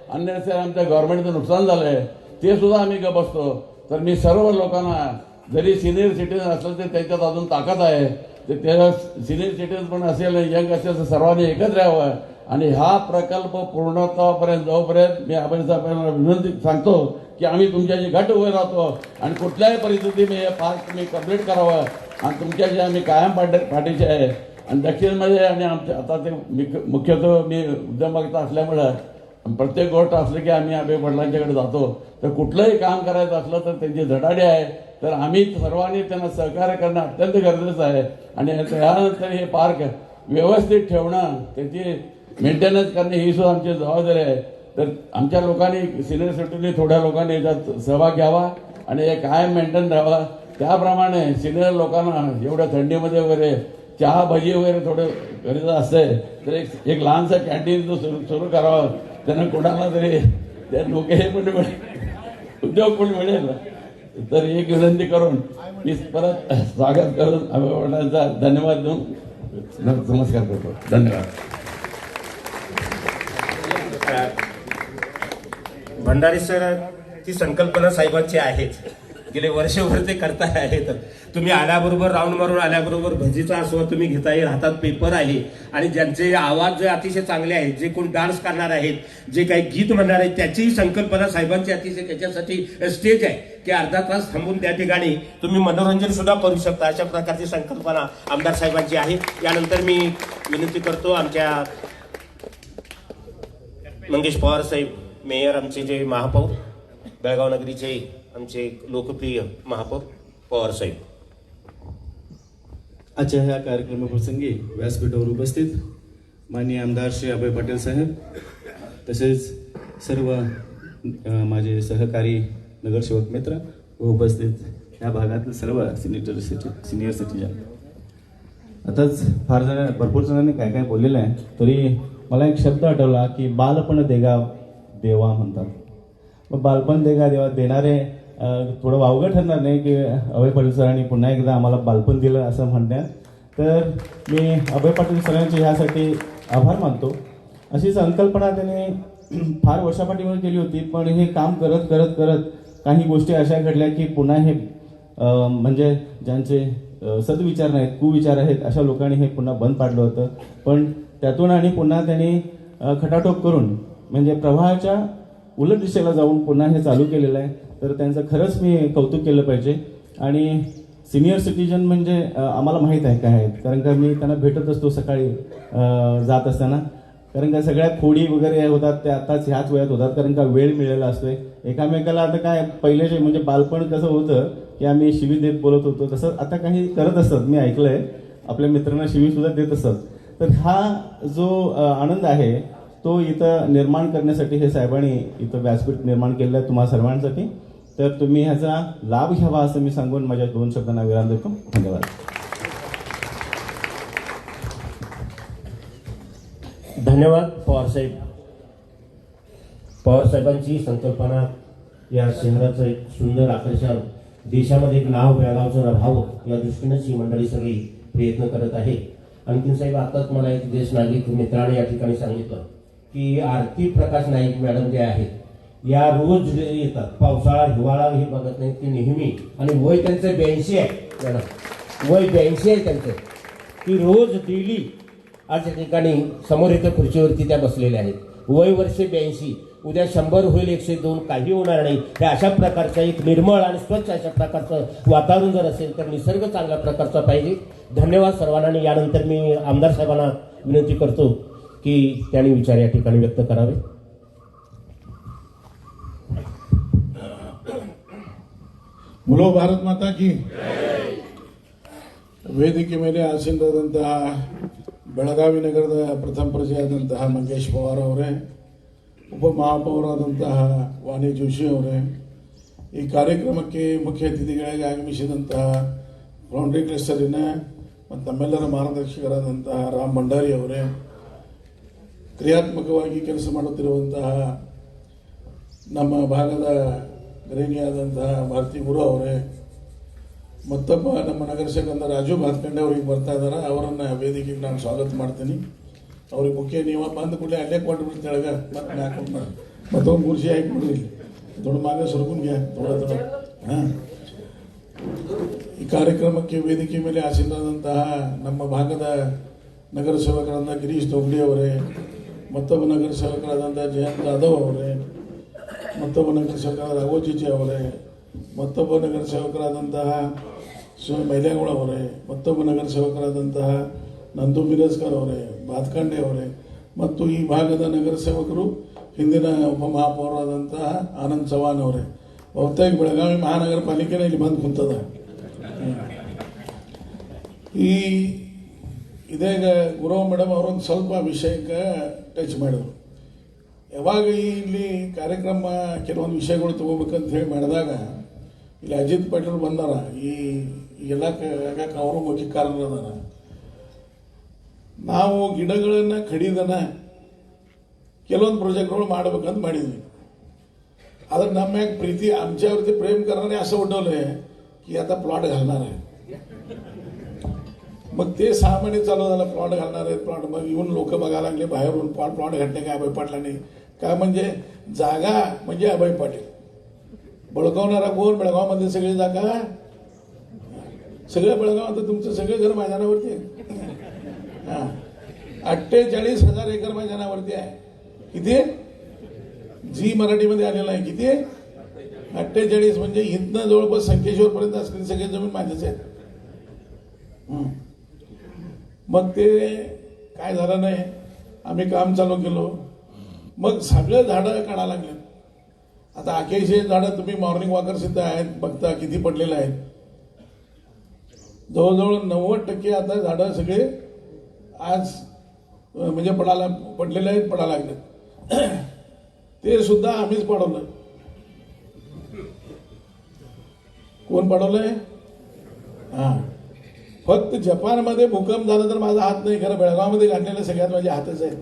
अन्य आमच्या गव्हर्नमेंटचं नुकसान झालंय ते सुद्धा आम्ही गप्प बसतो. तर मी सर्व लोकांना जरी सिनियर सिटीजन असलं तर त्यांच्यात अजून ताकद आहे तर त्या सिनियर सिटीजन पण असेल यंग असेल तर सर्वांनी एकत्र यावं आणि हा प्रकल्प पूर्णत्वापर्यंत जाऊपर्यंत मी अभय साहेबांना विनंती सांगतो की आम्ही तुमच्याशी घट उभे राहतो आणि कुठल्याही परिस्थितीत हे पार्क तुम्ही कंप्लीट करावं आणि तुमच्याशी आम्ही कायम पाठीशी आहे. आणि दक्षिणमध्ये आणि आमच्या आता ते मुख्यत्वे मी उद्यमकता असल्यामुळं प्रत्येक गोष्ट असली की आम्ही अभय वडिलांच्याकडे जातो. तर कुठलंही काम करायचं असलं तर त्यांची धडाडी आहे तर आम्ही सर्वांनी त्यांना सहकार्य करणं अत्यंत गरजेचं आहे. आणि त्यानंतर हे पार्क व्यवस्थित ठेवणं, त्याची मेंटेनन्स करणे ही सुद्धा आमची जबाबदारी आहे. तर आमच्या लोकांनी सिनियर सिटीजननी थोड्या लोकांनी याच्यात सहभाग घ्यावा आणि हे कायम मेंटेन राहावा. त्याप्रमाणे सिनियर लोकांना एवढ्या थंडीमध्ये वगैरे चहा भजी वगैरे थोडं गरजेचं असते, तर एक लहानसं कॅन्टीन जो सुरू करावा, त्यांना कोणाला तरी त्या नोकरी पण मिळेल, उद्योग पण मिळेल. तर एक विनंती करून मी परत स्वागत करून अभिवादनाचा धन्यवाद देऊन नमस्कार करतो. धन्यवाद. भंडारी सर, ती संकल्पना साहेबांची आहेच, गेले वर्षभर ते करताय आहेत. तुम्ही आल्याबरोबर राऊंड मारून आल्याबरोबर भजीचा आस्वाद तुम्ही घेताय, हातात पेपर आहे आणि ज्यांचे आवाज अतिशय चांगले आहेत, जे कोण डान्स करणार आहेत, जे काही गीत म्हणणार आहेत, त्याचीही संकल्पना साहेबांची अतिशय त्याच्यासाठी स्टेज आहे की अर्धा तास थांबून त्या ठिकाणी तुम्ही मनोरंजन सुद्धा करू शकता. अशा प्रकारची संकल्पना आमदार साहेबांची आहे. यानंतर मी विनंती करतो आमच्या मंगेश पवार साहेब, मेयर आमचे जे महापौर बेळगाव नगरीचे आमचे लोकप्रिय महापौर पवार साहेब. आजच्या ह्या कार्यक्रमाप्रसंगी व्यासपीठावर उपस्थित माननीय आमदार श्री अभय पाटील साहेब, तसेच सर्व माझे सहकारी नगरसेवक मित्र व उपस्थित या भागातील सर्व सिनियर सिटीजन. आताच भरपूर जणांनी काय काय बोललेलं आहे, तरी मला एक शब्द आठवला की बालपण देगा देवा म्हणतात. मग बालपण देगा देवा देणारे थोडं वावगं ठरणार नाही की अभय पाटील सरांनी पुन्हा एकदा आम्हाला बालपण दिलं असं म्हणण्यात. तर मी अभय पाटील सरांचे ह्यासाठी आभार मानतो. अशी संकल्पना त्याने फार वर्षापाठीमागे केली होती, पण हे काम करत करत करत काही गोष्टी अशा घडल्या की पुन्हा हे म्हणजे ज्यांचे सद्विचार नाहीत, कुविचार आहेत, अशा लोकांनी हे पुन्हा बंद पाडलं होतं. पण त्यातून आणि पुन्हा त्यांनी खटाटोप करून म्हणजे प्रवाहाच्या उलट दिशेला जाऊन पुन्हा हे चालू केलेलं आहे. तर त्यांचं खरंच मी कौतुक केलं पाहिजे. आणि सिनियर सिटीजन म्हणजे आम्हाला माहीत आहे काय आहेत, कारण का मी त्यांना भेटत असतो सकाळी जात असताना. कारण का सगळ्या खोडी वगैरे होतात त्या आताच ह्याच वयात होतात, कारण का वेळ मिळालेला असतोय एकामेकाला. आता काय पहिले जे म्हणजे बालपण कसं होतं की आम्ही शिवी देत बोलत होतो, तसं आता काही करत असतात. मी ऐकलंय आपल्या मित्रांना शिवी सुद्धा देत असतात. तर हा जो आनंद आहे तो इथं निर्माण करण्यासाठी हे साहेबांनी इथं व्यासपीठ निर्माण केलेलं आहे तुम्हा सर्वांसाठी. तर तुम्ही ह्याचा लाभ घ्यावा असं मी सांगून माझ्या 2 शब्दांना विराम देतो. धन्यवाद. धन्यवाद पवार साहेब. पवार साहेबांची संकल्पना या शहराचं एक सुंदर आकर्षण, देशामध्ये एक नाव बेळगावचं राहावं या दृष्टीनेच ही मंडळी सगळी प्रयत्न करत आहे. आणखीन साहेब, आताच मला एक ज्येष्ठ नागरिक मित्राने या ठिकाणी सांगितलं की आरती प्रकाश नाईक मॅडम जे आहेत या रोज येतात, पावसाळा हिवाळा हे बघत नाहीत, ते नेहमी. आणि वय त्यांचं 82 आहे मॅडम, वय 82 आहे त्यांचं. की रोज डेली आज या ठिकाणी समोर इथं खुर्चीवरती त्या बसलेल्या आहेत. वय वर्षे 82, उद्या 100 होईल, 102, काही होणार नाही. हे अशा प्रकारचं एक निर्मळ आणि स्वच्छ अशा प्रकारचं वातावरण जर असेल तर निसर्ग चांगल्या प्रकारचा पाहिजे. धन्यवाद सर्वांना. आणि यानंतर मी आमदार साहेबांना विनंती करतो की त्यांनी विचार या ठिकाणी व्यक्त करावे. बोलो भारत माता की. ವೇದಿಕೆ ಮೇಲೆ ಆಸೀನರಾದಂತಹ ಬೆಳಗಾವಿ ನಗರದ ಪ್ರಥಮ ಪ್ರಜೆಯಾದಂತಹ ಮಂಗೇಶ್ ಪವಾರ್ ಅವರೇ, ಉಪಮಹಾಪೌರಾದಂತಹ ವಾಣಿ ಜೋಶಿ ಅವರೇ, ಈ ಕಾರ್ಯಕ್ರಮಕ್ಕೆ ಮುಖ್ಯ ಅತಿಥಿಗಳಾಗಿ ಆಗಮಿಸಿದಂತಹ ಫೌಂಡ್ರಿ ಕ್ಲಸ್ಟರಿನ ಮತ್ತು ನಮ್ಮೆಲ್ಲರ ಮಾರ್ಗದರ್ಶಕರಾದಂತಹ ರಾಮ್ ಭಂಡಾರಿ ಅವರೇ, ಕ್ರಿಯಾತ್ಮಕವಾಗಿ ಕೆಲಸ ಮಾಡುತ್ತಿರುವಂತಹ ನಮ್ಮ ಭಾಗದ ಗೃಹಿಣಿಯಾದಂತಹ ಭಾರತಿ ಗುರು ಅವರೇ, ಮತ್ತೊಬ್ಬ ನಮ್ಮ ನಗರಸೇವಕ ರಾಜು ಭಾತ್ಕಂಡೆ ಅವ್ರಿಗೆ ಬರ್ತಾ ಇದ್ದಾರೆ, ಅವರನ್ನು ವೇದಿಕೆಗೆ ನಾನು ಸ್ವಾಗತ ಮಾಡ್ತೀನಿ. ಅವ್ರಿಗೆ ಮುಖ್ಯ ನೀವು ಬಂದ ಕೂಡಲೇ ಅಲ್ಲೇ ಕೊಟ್ಟು ಬಿಡ್ರಿ ತೆಳಗ, ಮತ್ತೆ ಹಾಕೊಂಡು ಮತ್ತೊಂದು ಕುರ್ಚಿ ಹಾಕಿ ಬಿಡ್ರಿ, ದೊಡ್ಡ ಮಾಗ ಸುರ್ಗುನ್ಗೆ ದೊಡ್ಡ ಹಾಂ. ಈ ಕಾರ್ಯಕ್ರಮಕ್ಕೆ ವೇದಿಕೆ ಮೇಲೆ ಆಸೀನರಾದಂತಹ ನಮ್ಮ ಭಾಗದ ನಗರ ಸೇವಕರಾದ ಗಿರೀಶ್ ತೊಗಡಿ ಅವರೇ, ಮತ್ತೊಬ್ಬ ನಗರ ಸೇವಕರಾದಂತಹ ಜಯಂತ್ ಜಾಧವ್ ಅವರೇ, ಮತ್ತೊಬ್ಬ ನಗರ ಸೇವಕರಾದ ರಾಘೋಜಿಜಿ ಅವರೇ, ಮತ್ತೊಬ್ಬ ನಗರ ಸೇವಕರಾದಂತಹ ಮೈಲೇಗೌಡ ಅವರೇ, ಮತ್ತೊಬ್ಬ ನಗರ ಸೇವಕರಾದಂತಹ ನಂದು ಮಿರಜ್ಕರ್ ಅವರೇ, ಬಾತ್ಕಂಡೆ ಅವರೇ, ಮತ್ತು ಈ ಭಾಗದ ನಗರ ಸೇವಕರು ಹಿಂದಿನ ಉಪಮಹಾಪೌರರಾದಂತಹ ಆನಂದ್ ಚವಾಣ್ ಅವರೇ, बहुतेक ಬೆಳಗಾವಿ ಮಹಾನಗರಪಾಲಿಕೆನೇ ಇಲ್ಲಿ ಬಂದು ಕುಂತದ. ಈ ಇದೇಗ ಗುರು ಮೇಡಮ್ ಅವರೊಂದು ಸ್ವಲ್ಪ ವಿಷಯಕ್ಕೆ ಟಚ್ ಮಾಡಿದ್ರು. ಯಾವಾಗ ಇಲ್ಲಿ ಕಾರ್ಯಕ್ರಮ ಕೆಲವೊಂದು ವಿಷಯಗಳು ತಗೋಬೇಕಂತ ಹೇಳಿ ಮಾಡಿದಾಗ ಇಲ್ಲಿ ಅಜಿತ್ ಪಾಟೀಲ್ ಬಂದಾರ. ಈ ಎಲ್ಲ ಅವರು ಮುಖ್ಯ ಕಾರಣದಾರ. ನಾವು ಗಿಡಗಳನ್ನು ಕಡಿದನ ಕೆಲವೊಂದು प्रोजेक्टಗಳು ಮಾಡ್ಬೇಕಂತ ಮಾಡಿದ್ವಿ. आदर नम्याक प्रीती आमच्यावरती प्रेम करणारे असं उठवलंय की आता प्लॉट घालणार आहे. मग ते 6 महिने चालू झालं प्लॉट घालणार आहेत प्लॉट. मग येऊन लोक बघायला लागले बाहेरून प्लॉट घातले काय अभय पाटलांनी. काय म्हणजे जागा म्हणजे अभय पाटील बळकावणारा कोण. बेळगावमध्ये सगळी जागा सगळं बेळगाव आता तुमचं सगळे घर मैदानावरती आहे. 48,000 एकर मैदानावरती आहे. किती जी मराठीमध्ये आलेला आहे किती 48 म्हणजे इथनं जवळपास संकेश्वर पर्यंत असलेली सगळी जमीन माझीच आहे. मग ते काय झालं नाही. आम्ही काम चालू केलो. मग सगळं झाडं काढायला लागले. आता आकेशे झाडं तुम्ही मॉर्निंग वॉकर सुद्धा आहेत बघता किती पडलेले आहेत. जवळजवळ 90% आता झाडं सगळे आज म्हणजे पडलेले आहेत पडायला लागले. ते सुद्धा आम्हीच पडवलं. कोण पडवलंय. हा फक्त जपानमध्ये भूकंप झाला तर माझा हात नाही. खरं बेळगावमध्ये घातलेले सगळ्यात माझे हातच आहेत.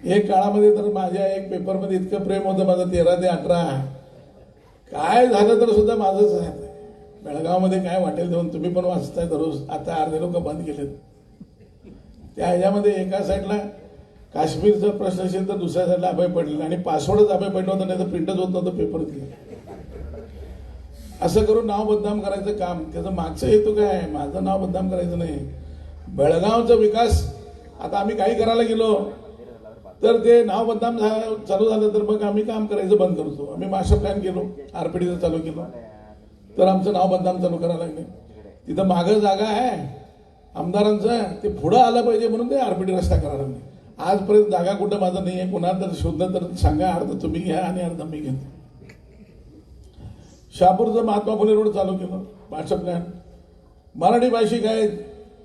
एक काळामध्ये तर माझ्या एक पेपरमध्ये इतकं प्रेम होतं माझं 13 ते 18 काय झालं तर सुद्धा माझंच आहे. बेळगावमध्ये काय वाटेल देऊन तुम्ही पण वाचताय दररोज. आता अर्धे लोक बंद केलेत. त्या ह्याच्यामध्ये एका साईडला काश्मीरचा प्रश्न असेल तर दुसऱ्या साईडला अभय पाटील आणि पासवर्डच अभय पाटील होतं नाही तर प्रिंटच होत नव्हतं पेपरतले. असं करून नाव बदनाम करायचं काम. त्याचं मागचं हेतू काय आहे. माझं नाव बदनाम करायचं नाही. बेळगावचा विकास आता आम्ही काही करायला गेलो तर ते नाव बदनाम चालू झालं तर मग आम्ही काम करायचं बंद करतो. आम्ही मास्टर प्लॅन केलो आरपीडीचं चालू केलं तर आमचं नाव बदनाम चालू करायला लागले. तिथं मागं जागा आहे आमदारांचं ते पुढं आलं पाहिजे म्हणून ते आरपीडी रस्ता करायला लागले. आजपर्यंत जागा कुठं माझं नाही आहे. कुणाला तर शोधलं तर सांगा. अर्ध तुम्ही घ्या आणि अर्ध मी घेतो. शहापूरचं महात्मा फुले रोड चालू केलं मास्टर प्लॅन. मराठी भाषिक आहेत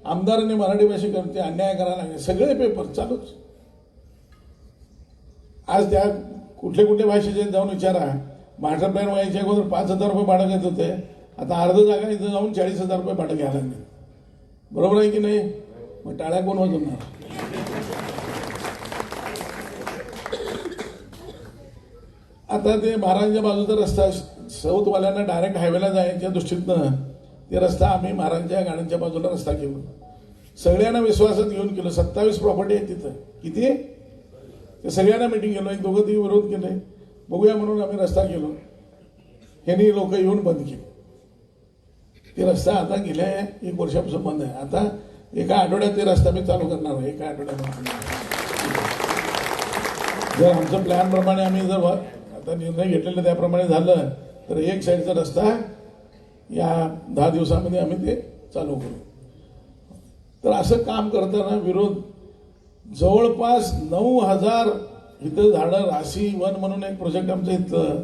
आमदारांनी मराठी भाषिकांचे अन्याय करायला लागले. सगळे पेपर चालूच. आज त्या कुठले कुठले भाषेचे जाऊन विचारा. मास्टर प्लॅन व्हायच्या अगोदर 5,000 रुपये भाडं घेत होते. आता अर्ध जागा इथं जाऊन 40,000 रुपये भाडं घ्यायला लागले. बरोबर आहे की नाही. मग टाळ्या कोण वाजवणार. आता ते महाराजांच्या बाजूचा रस्ता साऊथवाल्यांना डायरेक्ट हायवेला जायच्या दृष्टीनं ते रस्ता आम्ही महाराजांच्या गाड्यांच्या बाजूला रस्ता केलो. सगळ्यांना विश्वासात घेऊन केलं. 27 प्रॉपर्टी आहे तिथं. किती ते सगळ्यांना मिटिंग केलं. एक दोघं तिघे विरोध केले. बघूया म्हणून आम्ही रस्ता केलो. ह्यांनी लोक येऊन बंद केले. ते रस्ता आता गेल्या 1 वर्षापासून बंद आहे. आता एका आठवड्यात ते रस्ता मी चालू करणार आहे. एका आठवड्यात जर आमचं प्लॅन प्रमाणे आम्ही जर आता निर्णय घेतलेला त्याप्रमाणे झालं तर एक साईडचा रस्ता या 10 दिवसामध्ये आम्ही ते चालू करू. तर असं काम करताना विरोध जवळपास 9,000 इथं झाडं राशी वन म्हणून एक प्रोजेक्ट आमचं इथलं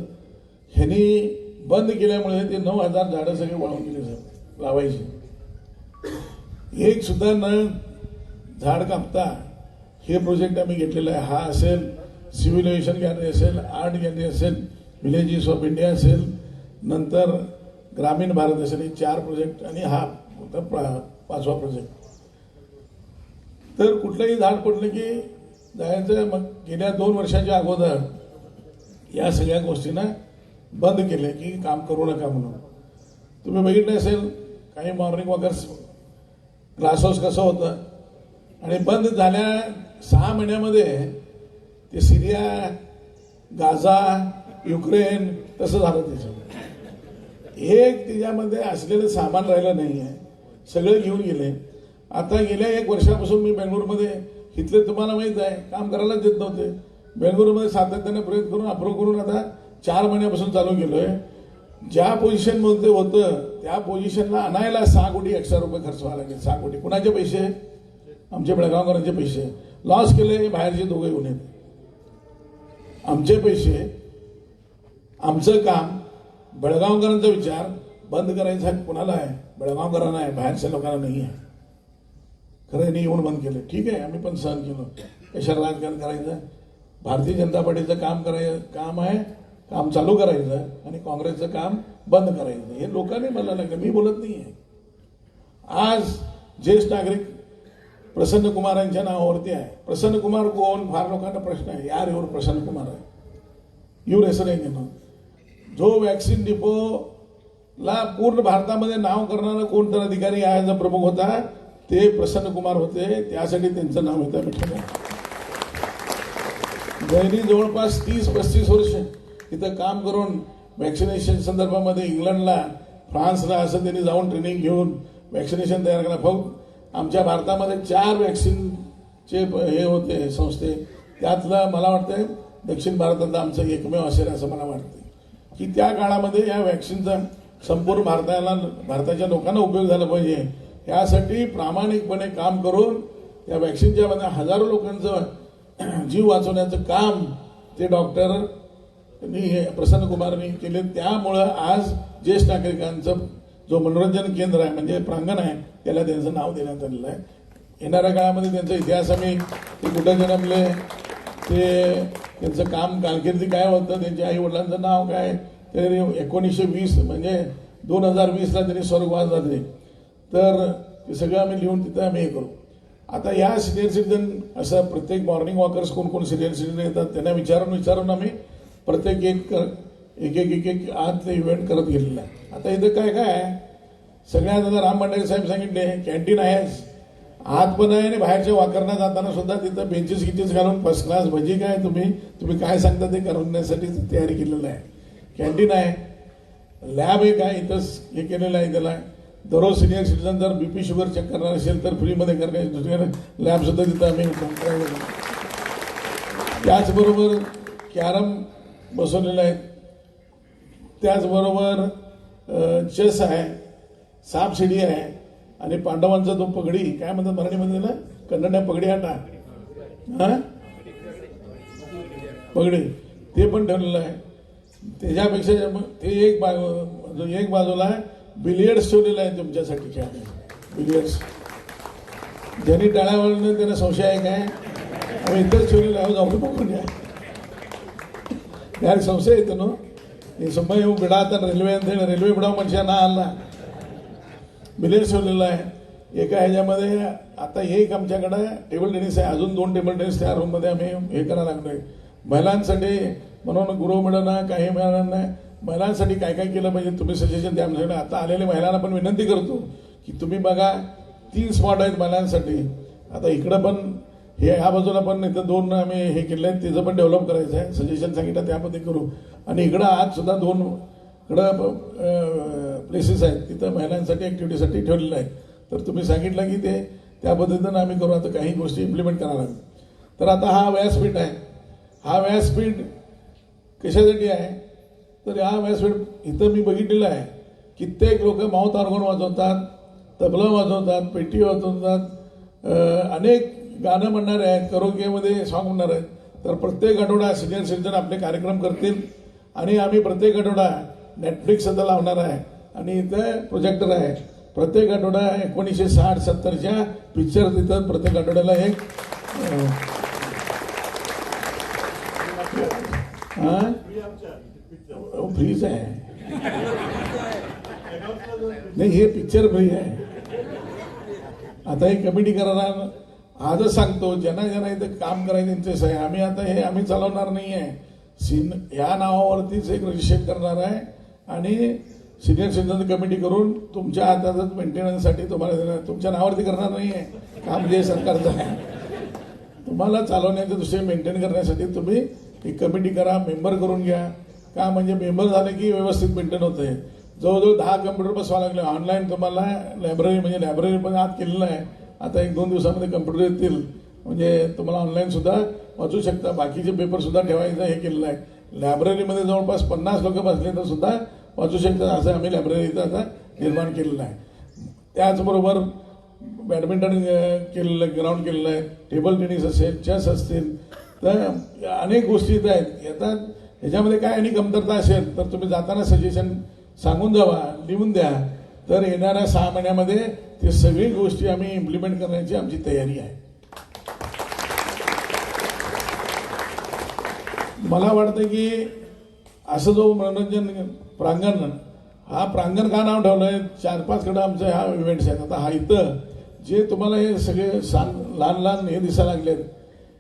ह्यांनी बंद केल्यामुळे ते 9,000 झाडं सगळे वाळून गेले लावायची. एक सुद्धा न झाड कापता हे प्रोजेक्ट आम्ही घेतलेला आहे. हा असेल सिव्हिल एव्हिएशन गॅलरी असेल, आर्ट गॅलरी असेल, विलेजेस ऑफ इंडिया असेल, नंतर ग्रामीण भारत असेल. हे 4 प्रोजेक्ट आणि हा होता 5वा प्रोजेक्ट. तर कुठलंही झाड पडलं की जायचं. मग गेल्या 2 वर्षाच्या अगोदर या सगळ्या गोष्टींना बंद केले की काम करू नका म्हणून. तुम्ही बघितलं असेल काही मॉर्निंग वॉकर्स ग्लास हाऊस कसं होतं आणि बंद झाल्या 6 महिन्यामध्ये ते सिरिया, गाझा, युक्रेन तसं झालं. एक त्याच्यामध्ये असलेलं सामान राहिलं नाही आहे. सगळे घेऊन गेले. आता गेल्या 1 वर्षापासून मी बेंगळुरूमध्ये इथले तुम्हाला माहीत आहे काम करायलाच देत नव्हते. बेंगळुरूमध्ये सातत्याने प्रयत्न करून अप्रूव्ह करून आता 4 महिन्यापासून चालू केलोय. ज्या पोझिशनमध्ये होतं त्या पोझिशनला आणायला 6 कोटी एक्स्ट्रा रुपये खर्च व्हायला लागले. 6 कोटी कुणाचे पैसे. आमचे बेळगावकरांचे पैसे. लॉस केले बाहेरचे दोघे येऊन येते. आमचे पैसे आमचं काम बेळगावकरांचा विचार बंद करायचा कुणाला आहे? बेळगावकरांना आहे, बाहेरच्या लोकांना नाही आहे. खरं यांनी येऊन बंद केलं. ठीक आहे, आम्ही पण सहन केलं. कशाला राजकारण करायचं? भारतीय जनता पार्टीचं काम आहे, काम चालू करायचं आणि काँग्रेसचं काम बंद करायचं. हे लोकांनी मला लागलं, मी बोलत नाही आहे. आज ज्येष्ठ नागरिक प्रसन्न कुमार यांच्या नावावरती आहे. प्रसन्न कुमार कोण? फार लोकांना प्रश्न आहे, यार इवर प्रसन्न कुमार आहे, इवर ಹೆಸರು ಏನು? जो वॅक्सिन डिपोला पूर्ण भारतामध्ये नाव करणारा कोण तर अधिकारी आयोगाचा प्रमुख होता, ते प्रसन्न कुमार होते. त्यासाठी त्यांचं नाव इथं ठेवलं. त्यांनी जवळपास 30-35 वर्ष इथं काम करून वॅक्सिनेशन संदर्भामध्ये इंग्लंडला, फ्रान्सला असं त्यांनी जाऊन ट्रेनिंग घेऊन वॅक्सिनेशन तयार केला. फक्त आमच्या भारतामध्ये 4 वॅक्सिनचे हे होते संस्थे, त्यातलं मला वाटतं दक्षिण भारतातलं आमचं एकमेव असेल असं मला वाटतं की त्या काळामध्ये या वॅक्सिनचा संपूर्ण भारताच्या लोकांना उपयोग झाला पाहिजे यासाठी प्रामाणिकपणे काम करून या वॅक्सिनच्या मध्ये हजारो लोकांचं जीव वाचवण्याचं काम ते डॉक्टर प्रसन्न कुमारनी केले. त्यामुळं आज ज्येष्ठ नागरिकांचं जो मनोरंजन केंद्र आहे म्हणजे प्रांगण आहे त्याला त्यांचं नाव देण्यात आलेलं आहे. येणाऱ्या काळामध्ये त्यांचा इतिहास आम्ही ते कुठं जन्मले, ते त्यांचं काम कारकिर्दी काय होतं, त्यांच्या आई वडिलांचं नाव काय, ते 1920 म्हणजे 2020ला त्यांनी स्वर्गवास झाले. तर ते सगळं आम्ही लिहून तिथं आम्ही हे करू. आता या सिनियर सिटीजन असं प्रत्येक मॉर्निंग वॉकर्स कोण कोण सिनियर सिटीजन येतात त्यांना विचारून आम्ही प्रत्येक एक आतले इव्हेंट करत गेलेला आहे. आता इथं काय काय आहे, सगळ्यात आता राम भंडारी साहेब सांगितले कॅन्टीन आहेच, आत पण आहे आणि बाहेरच्या वाकरला जाताना सुद्धा तिथं बेंचेस घालून फर्स्ट क्लास भजी काय तुम्ही काय सांगता ते करण्यासाठी तयारी केलेलं आहे. कॅन्टीन आहे, लॅब एक आहे, इथंच हे केलेलं आहे. त्याला दररोज सिनियर सिटीजन जर बीपी शुगर चेक करणार असेल तर फ्रीमध्ये करण्याची दुसरीकडे लॅब सुद्धा तिथं आम्ही त्याचबरोबर कॅरम बसवलेलं आहे, त्याचबरोबर चेस आहे, सापशिडी आहे आणि पांडवांचा तो पगडी काय म्हणतात मराठीमध्ये ना, कन्नड पगडी आटा पगडी ते पण ठेवलेलं आहे. त्याच्यापेक्षा ते एक बाजूला बिलियर्ड्स ठेवलेलं आहे तुमच्यासाठी. बिलियर्ड्स ज्यांनी टाळ्यावर त्यांना संशय आहे काय, आम्ही इथंच ठेवलेलं आहे, जाऊन बघून या. ಯಾರಿಗೆ ಸಂಶಯ ಐತನು ಈ ಸುಮ್ಮನೆ ಇವು ಬಿಡಾತನ रेल्वे ಅಂತ ಹೇಳಿ रेल्वे ಬಿಡೋ ಮನುಷ್ಯ ನಾ ಅಲ್ಲ. बिलियर्ड्स ठेवलेलं आहे एका ह्याच्यामध्ये. आता एक आमच्याकडे टेबल टेनिस आहे, अजून 2 टेबल टेनिस त्या रूममध्ये आम्ही हे करायला लागलोय. महिलांसाठी म्हणून गृह मिळणं काही मिळणार नाही. महिलांसाठी काय काय केलं पाहिजे तुम्ही सजेशन द्या आमच्याकडे. आता आलेल्या महिलांना पण विनंती करतो की तुम्ही बघा 3 स्पॉट आहेत महिलांसाठी. आता इकडं पण हे ह्या बाजूला पण इथं 2 आम्ही हे केले आहेत, तिचं पण डेव्हलप करायचं आहे. सजेशन सांगितलं त्यामध्ये करू. आणि इकडं आज सुद्धा 2 इकडं प्लेसेस आहेत तिथं महिलांसाठी ॲक्टिव्हिटीसाठी ठेवलेलं आहे. तर तुम्ही सांगितलं की ते त्या पद्धतीनं आम्ही करू. आता काही गोष्टी इम्प्लिमेंट करायला लागतात. तर आता हा व्यासपीठ आहे, हा व्यासपीठ कशासाठी आहे तर हा व्यासपीठ इथं मी बघितलेलं आहे कित्येक लोक माउथ ऑर्गन वाजवतात, तबला वाजवतात, पेटी वाजवतात, अनेक गाणं म्हणणारे आहेत, करोकेमध्ये सॉंग म्हणणार आहेत. तर प्रत्येक आठवडा सिनियर सिटीजन आपले कार्यक्रम करतील आणि आम्ही प्रत्येक आठवडा नेटफ्लिक्स सुद्धा लावणार आहे आणि इथं प्रोजेक्टर आहे. प्रत्येक आठवडा 1960-70च्या पिक्चर तिथं प्रत्येक आठवड्याला एक फ्रीज आहे. नाही हे पिक्चर फ्री आहे. आता ही कमिटी करणार आजच सांगतो ज्यांना इथं काम करायचं इंटरेस्ट आहे आम्ही आता हे आम्ही चालवणार नाही आहे. ह्या नावावरतीच एक रजिस्ट्रेशन करणार आहे आणि सिनियर सिटीजन कमिटी करून तुमच्या हातातच मेंटेनन्ससाठी तुम्हाला देणार. तुमच्या नावावरती करणार नाही आहे काम जे सरकारचं आहे. तुम्हाला चालवण्याचे दुसरे मेंटेन करण्यासाठी तुम्ही एक कमिटी करा, मेंबर करून घ्या. का म्हणजे मेंबर झाले की व्यवस्थित मेंटेन होते. जवळजवळ 10 कम्प्युटर बसवा लागले. ऑनलाईन तुम्हाला लायब्ररी पण आत केलेलं आहे. आता 1-2 दिवसामध्ये कम्प्युटर येतील म्हणजे तुम्हाला ऑनलाईन सुद्धा वाचू शकता. बाकीचे पेपर सुद्धा ठेवायचं हे केलेलं आहे. लायब्ररीमध्ये जवळपास 50 लोक बसले तर सुद्धा वाचू शकतात असं आम्ही लायब्ररीचं आता निर्माण केलेलं आहे. त्याचबरोबर बॅडमिंटन केलेलं ग्राउंड केलेलं आहे, टेबल टेनिस असेल, चेस असतील, तर अनेक गोष्टी इथं आहेत. येतात याच्यामध्ये काय आणि कमतरता असेल तर तुम्ही जाताना सजेशन सांगून जावा, लिहून द्या. तर येणाऱ्या 6 महिन्यामध्ये ते सगळी गोष्टी आम्ही इम्प्लिमेंट करण्याची आमची तयारी आहे. मला वाटतं की असं जो मनोरंजन प्रांगण, हा प्रांगण का नाव ठेवलंय, 4-5 कडे आमचे हा इव्हेंट्स आहेत. आता हा इथं जे तुम्हाला हे सगळे लहान लहान हे दिसायला लागलेत,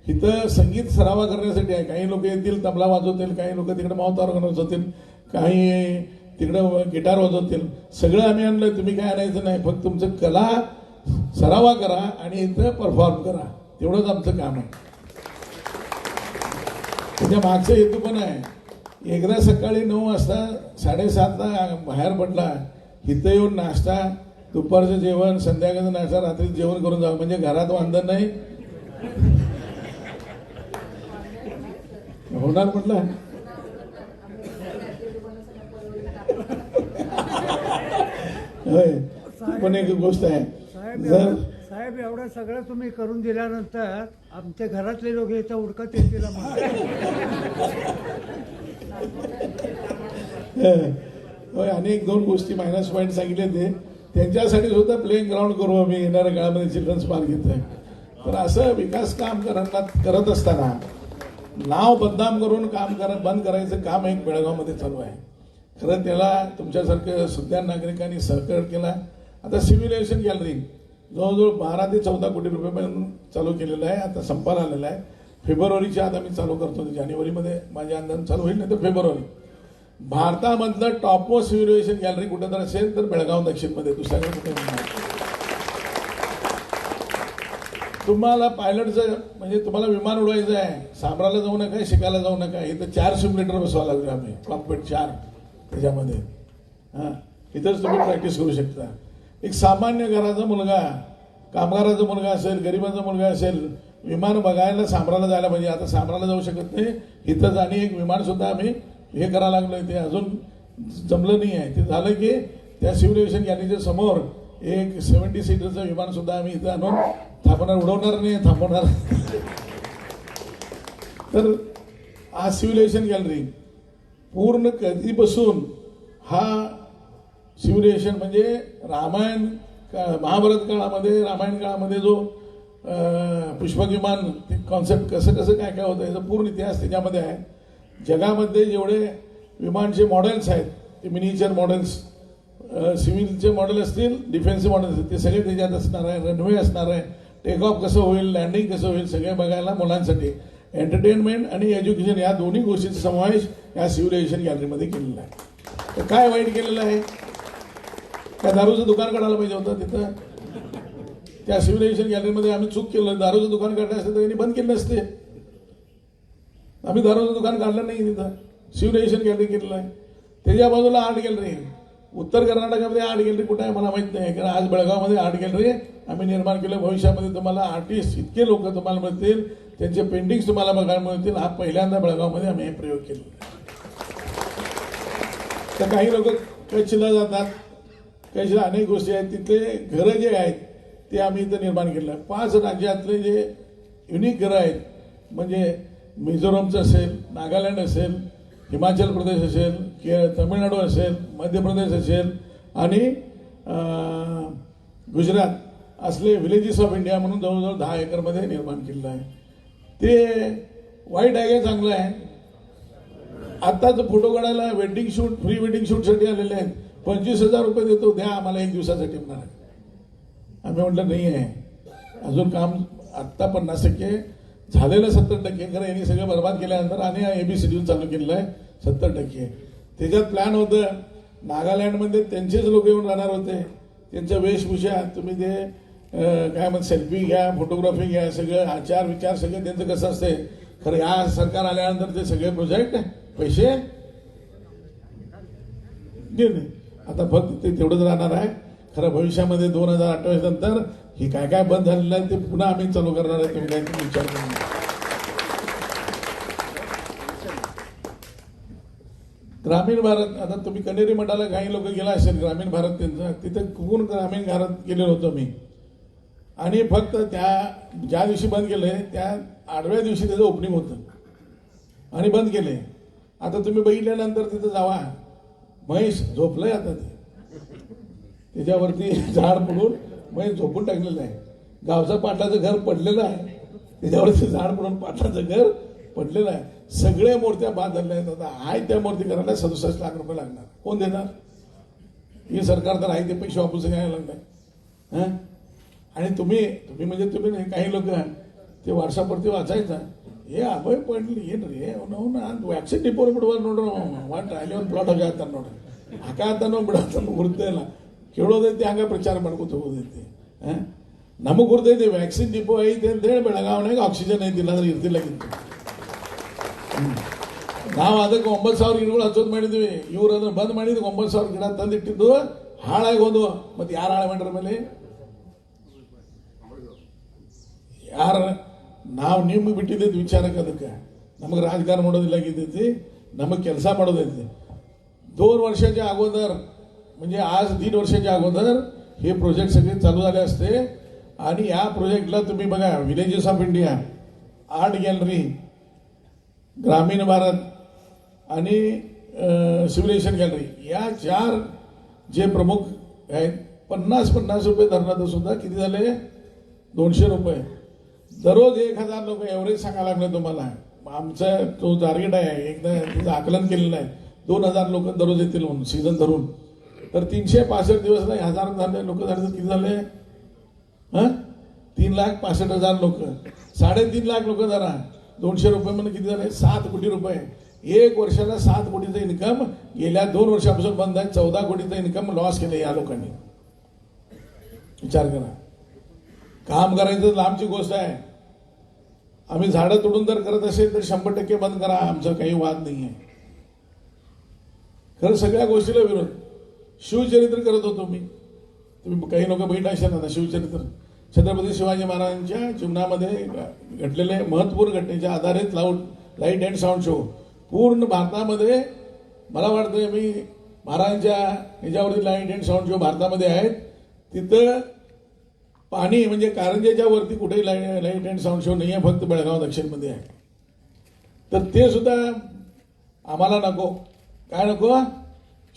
इथं संगीत सरावा करण्यासाठी आहे. काही लोक येतील तबला वाजवतील, काही लोक तिकडे माउथ ऑर्गन वाजवतील, काही तिकडं गिटार वाजवतील. सगळं आम्ही आणलं, तुम्ही काय आणायचं नाही, फक्त तुमचं कला सरावा करा आणि इथं परफॉर्म करा, तेवढंच आमचं काम आहे. त्याच्या मागचा हेतू पण आहे, एकदा सकाळी 9 वाजता 7:30ला बाहेर पडला, इथं येऊन नाश्ता, दुपारचं जेवण, संध्याकाळचं नाश्ता, रात्री जेवण करून जावं, म्हणजे घरात वांधन नाही होणार म्हटलं. होय, ती पण एक गोष्ट आहे. जर साहेब एवढं सगळं तुम्ही करून दिल्यानंतर आमच्या घरातले लोक याचा उडकत येतील होय, अनेक 2 गोष्टी मायनस पॉईंट सांगितले ते, त्यांच्यासाठी सुद्धा प्लेइंग ग्राउंड करू आम्ही येणाऱ्या काळामध्ये चिल्ड्रन्स पार्क इथं. तर असं विकास काम करत असताना नाव बदनाम करून काम बंद करायचं काम एक बेळगावमध्ये चालू आहे. खरं त्याला तुमच्यासारख्या सगळ्या नागरिकांनी सहकार्य केला. आता सिम्युलेशन गॅलरी जवळजवळ 12 ते 14 कोटी रुपये चालू केलेलं आहे. आता संपायला आलेला आहे. फेब्रुवारीच्या आत आम्ही चालू करतो, जानेवारीमध्ये माझ्या अंदाज चालू होईल, नाही तर फेब्रुवारी. भारतामधलं टॉप मोस्ट सिम्युलेशन गॅलरी कुठं तर असेल तर बेळगाव दक्षिणमध्ये, दुसऱ्याकडे कुठे नाही. तुम्हाला पायलटचं म्हणजे तुम्हाला विमान उडवायचं आहे, सामराला जाऊ नका, शिकायला जाऊ नका, इथं 4 सिम्युलेटर बसवायला लागले आम्ही, कॉकपिट 4 त्याच्यामध्ये. हां, इथंच तुम्ही प्रॅक्टिस करू शकता. एक सामान्य घराचा मुलगा, कामगाराचा मुलगा असेल, गरिबाचा मुलगा असेल, विमान बघायला सामराला जायला पाहिजे. आता सामराला जाऊ शकत नाही, इथंच आणि एक विमान सुद्धा आम्ही हे करायला लागलोय, ते अजून जमलं नाही आहे. ते झालं की त्या सिम्युलेशन गॅलरीच्या समोर एक 70 सीटरचं विमान सुद्धा आम्ही इथं आणून थांबवणार, उडवणार नाही, थांबवणार. तर हा सिम्युलेशन गॅलरी पूर्ण कधीपासून हा सिम्युलेशन म्हणजे रामायण महाभारत काळामध्ये, रामायण काळामध्ये जो पुष्पक विमान कॉन्सेप्ट कसं काय होतं याचा पूर्ण इतिहास त्याच्यामध्ये आहे. जगामध्ये जेवढे विमानचे मॉडेल्स आहेत, ते मिनिएचर मॉडेल्स, सिव्हिलचे मॉडेल असतील, डिफेन्सचे मॉडेल असतील, ते सगळे त्याच्यात असणार आहे. रनवे असणार आहे, टेक ऑफ कसं होईल, लँडिंग कसं होईल, सगळे बघायला मुलांसाठी एंटरटेनमेंट आणि एज्युकेशन या दोन्ही गोष्टींचा समावेश या सिम्युलेशन गॅलरीमध्ये केलेला आहे. तर काय वाईट केलेलं आहे, त्या दारूचं दुकान काढायला पाहिजे होतं तिथं. त्या सिम्युलेशन गॅलरीमध्ये आम्ही चूक केलं, दारूचं दुकान काढलं असतं तर त्यांनी बंद केलं नसते. आम्ही दारूचं दुकान काढलं नाही, तिथं सिम्युलेशन गॅलरी केलेलं आहे. त्याच्या बाजूला आर्ट गॅलरी, उत्तर कर्नाटकामध्ये आर्ट गॅलरी कुठे आहे मला माहित नाही, कारण आज बेळगावमध्ये आर्ट गॅलरी आम्ही निर्माण केलं. भविष्यामध्ये तुम्हाला आर्टिस्ट इतके लोक तुम्हाला मिळतील, त्यांचे पेंटिंग्स तुम्हाला बघायला मिळतील. हा पहिल्यांदा बेळगावमध्ये आम्ही हे प्रयोग केला. तर काही लोक कच्छला जातात, कच्छला अनेक गोष्टी आहेत, तिथले घरं जे आहेत ते आम्ही इथं निर्माण केलं. 5 राज्यातले जे युनिक घरं आहेत, म्हणजे मिझोरमचं असेल, नागालँड असेल, हिमाचल प्रदेश असेल, तमिळनाडू असेल, मध्य प्रदेश असेल आणि गुजरात असले विलेजेस ऑफ इंडिया म्हणून जवळजवळ 10 एकरमध्ये निर्माण केलेलं आहे. ते वाईट आहे का चांगलं आहे? आत्ताच फोटो काढायला वेडिंग शूट, प्री वेडिंग शूटसाठी आलेले आहेत, 25,000 रुपये देतो, द्या आम्हाला 1 दिवसासाठी म्हणणार आहे. आम्ही म्हटलं नाही आहे, अजून काम आत्ता 50% झालेलं 70%. खरं यांनी सगळं बर्बाद केल्यानंतर आणि ABCD चालू केलेलं आहे 70%. त्याच्यात प्लॅन होतं नागालँडमध्ये त्यांचेच लोक येऊन राहणार होते, त्यांच्या वेशभूषा, तुम्ही ते काय म्हणत सेल्फी घ्या, फोटोग्राफी घ्या, सगळं आचार विचार सगळं त्यांचं कसं असते. खरं या सरकार आल्यानंतर ते सगळे प्रोजेक्ट पैसे गेले. आता फक्त ते तेवढंच राहणार आहे. खरं भविष्यामध्ये 2028 नंतर ही काय बंद झालेलं आहे ते पुन्हा आम्ही चालू करणार आहे. तुम्ही काय विचार करू. ग्रामीण भारत, आता तुम्ही कनेरी मठाला काही लोक गेला असेल, ग्रामीण भारत त्यांचं, तिथं पूर्ण ग्रामीण भारत गेलेलो होतो मी. आणि फक्त त्या ज्या दिवशी बंद केलंय त्या 8व्या दिवशी त्याचं ओपनिंग होतं आणि बंद केले. आता तुम्ही बघितल्यानंतर तिथं जावा, म्हैस झोपलंय आता ते, त्याच्यावरती झाड पडून म्हैस झोपून टाकलेलं आहे. गावचं पाटलाचं घर पडलेलं आहे, त्याच्यावरती झाड पडून पाटलाचं घर पडलेलं आहे. सगळ्या मूर्त्या बाद झाल्या आहेत. आता आहे त्या मूर्ती करायला 67 लाख रुपये लागणार. कोण देणार? हे सरकार तर आहे ते पैसे वापस घ्यायला लागणार. हां, आणि तुम्ही म्हणजे तुम्ही नाही, काही लोक ते वर्षापुरती वाचायचा, हे अभय पडली ಏನು ರೀ ಅವನು ವ್ಯಾಕ್ಸಿನ್ ಡಿಪೋ ಬಿಡುವ ನೋಡ್ರಿ ಒಟ್ಟು ಅಲ್ಲಿ ಒಂದು ಪ್ಲಾಟ್ ಹಾಕಾಗ್ತಾನೆ ನೋಡ್ರಿ, ಹಾಕಾಗ್ತಾನೋ ಬಿಡತ್ತಾನೋ ಗುರ್ತೇಲ್ಲ, ಕೇಳೋದೈತಿ ಹಂಗೆ ಪ್ರಚಾರ ಮಾಡ್ಕೊತ ಹೋಗೋದೈತಿ. ನಮಗೆ ಗುರ್ತೈತಿ ವ್ಯಾಕ್ಸಿನ್ ಡಿಪೋ ಐತಿ ಅಂತೇಳಿ ಬೆಳಗಾವಣೆಗೆ ಆಕ್ಸಿಜನ್ ಐತಿಲ್ಲ ಅಂದ್ರೆ ಇರ್ತಿಲ್ಲಗಿತ್ತು. ನಾವು ಅದಕ್ಕೆ 9,000 ಗಿಡಗಳು ಹಚ್ಚೋದು ಮಾಡಿದ್ವಿ, ಇವ್ರು ಅದನ್ನ ಬಂದ್ ಮಾಡಿದ್ವಿ. 9,000 ಗಿಡ ತಂದಿಟ್ಟಿದ್ದು ಹಾಳಾಗಿ ಹೋದ್ವು. ಮತ್ತೆ ಯಾರು ಹಾಳು ಮಾಡ್ರ ಮೇಲೆ? ಯಾರ? ನಾವು ನಿಮ್ಗೆ ಬಿಟ್ಟಿದ್ದೈತಿ ವಿಚಾರಕ್ಕೆ. ಅದಕ್ಕೆ नमग राजकारण ಮಾಡೋದಿಲ್ಲ गिद्दೈತಿ, नमग ಕೆಲಸ ಮಾಡೋದೈತಿ. 2 वर्षाच्या अगोदर म्हणजे आज 3 वर्षाच्या अगोदर हे प्रोजेक्ट सगळे चालू झाले असते. आणि या प्रोजेक्टला तुम्ही बघा, villages of India, art gallery, ग्रामीण भारत आणि सिव्हिलायझेशन गॅलरी, या 4 जे प्रमुख आहेत, 50 रुपये धरणात सुद्धा किती झाले? 200 रुपये दररोज. 1,000 लोक एव्हरेज सांगायला लागले तुम्हाला. आमचा तो टार्गेट आहे, एकदा तिचं आकलन केलेलं आहे, 2,000 लोक दररोज येतील म्हणून सीझन धरून. तर 365 दिवसला 1,000 झाले लोक झाले, किती झाले? 3,65,000 लोक. 3.5 लाख लोक धरा, 200 रुपये म्हणजे किती झाले? 7 कोटी रुपये. 1 वर्षाला 7 कोटीचं इन्कम गेल्या 2 वर्षापासून बंद आहे. 14 कोटीचं इन्कम लॉस केलं या लोकांनी. विचार करा. काम करायचं लांबची गोष्ट आहे. आम्ही झाडं तोडून जर करत असेल तर 100% बंद करा, आमचा काही वाद नाही आहे. खरं सगळ्या गोष्टीला विरोध. शिवचरित्र करत होतो मी, तुम्ही काही लोक बघितलं असेल ना शिवचरित्र. छत्रपती शिवाजी महाराजांच्या जीवनामध्ये घडलेले महत्वपूर्ण घटनेच्या आधारित लाईट अँड साऊंड शो पूर्ण भारतामध्ये. मला वाटतं मी महाराजांच्या ह्याच्यावरती लाईट अँड साऊंड शो भारतामध्ये आहेत. तिथं पाणी म्हणजे कारंजेच्या वरती कुठेही लाईट अँड साऊंड शो नाही आहे, फक्त बेळगाव दक्षिणमध्ये आहे. तर ते सुद्धा आम्हाला नको. काय नको?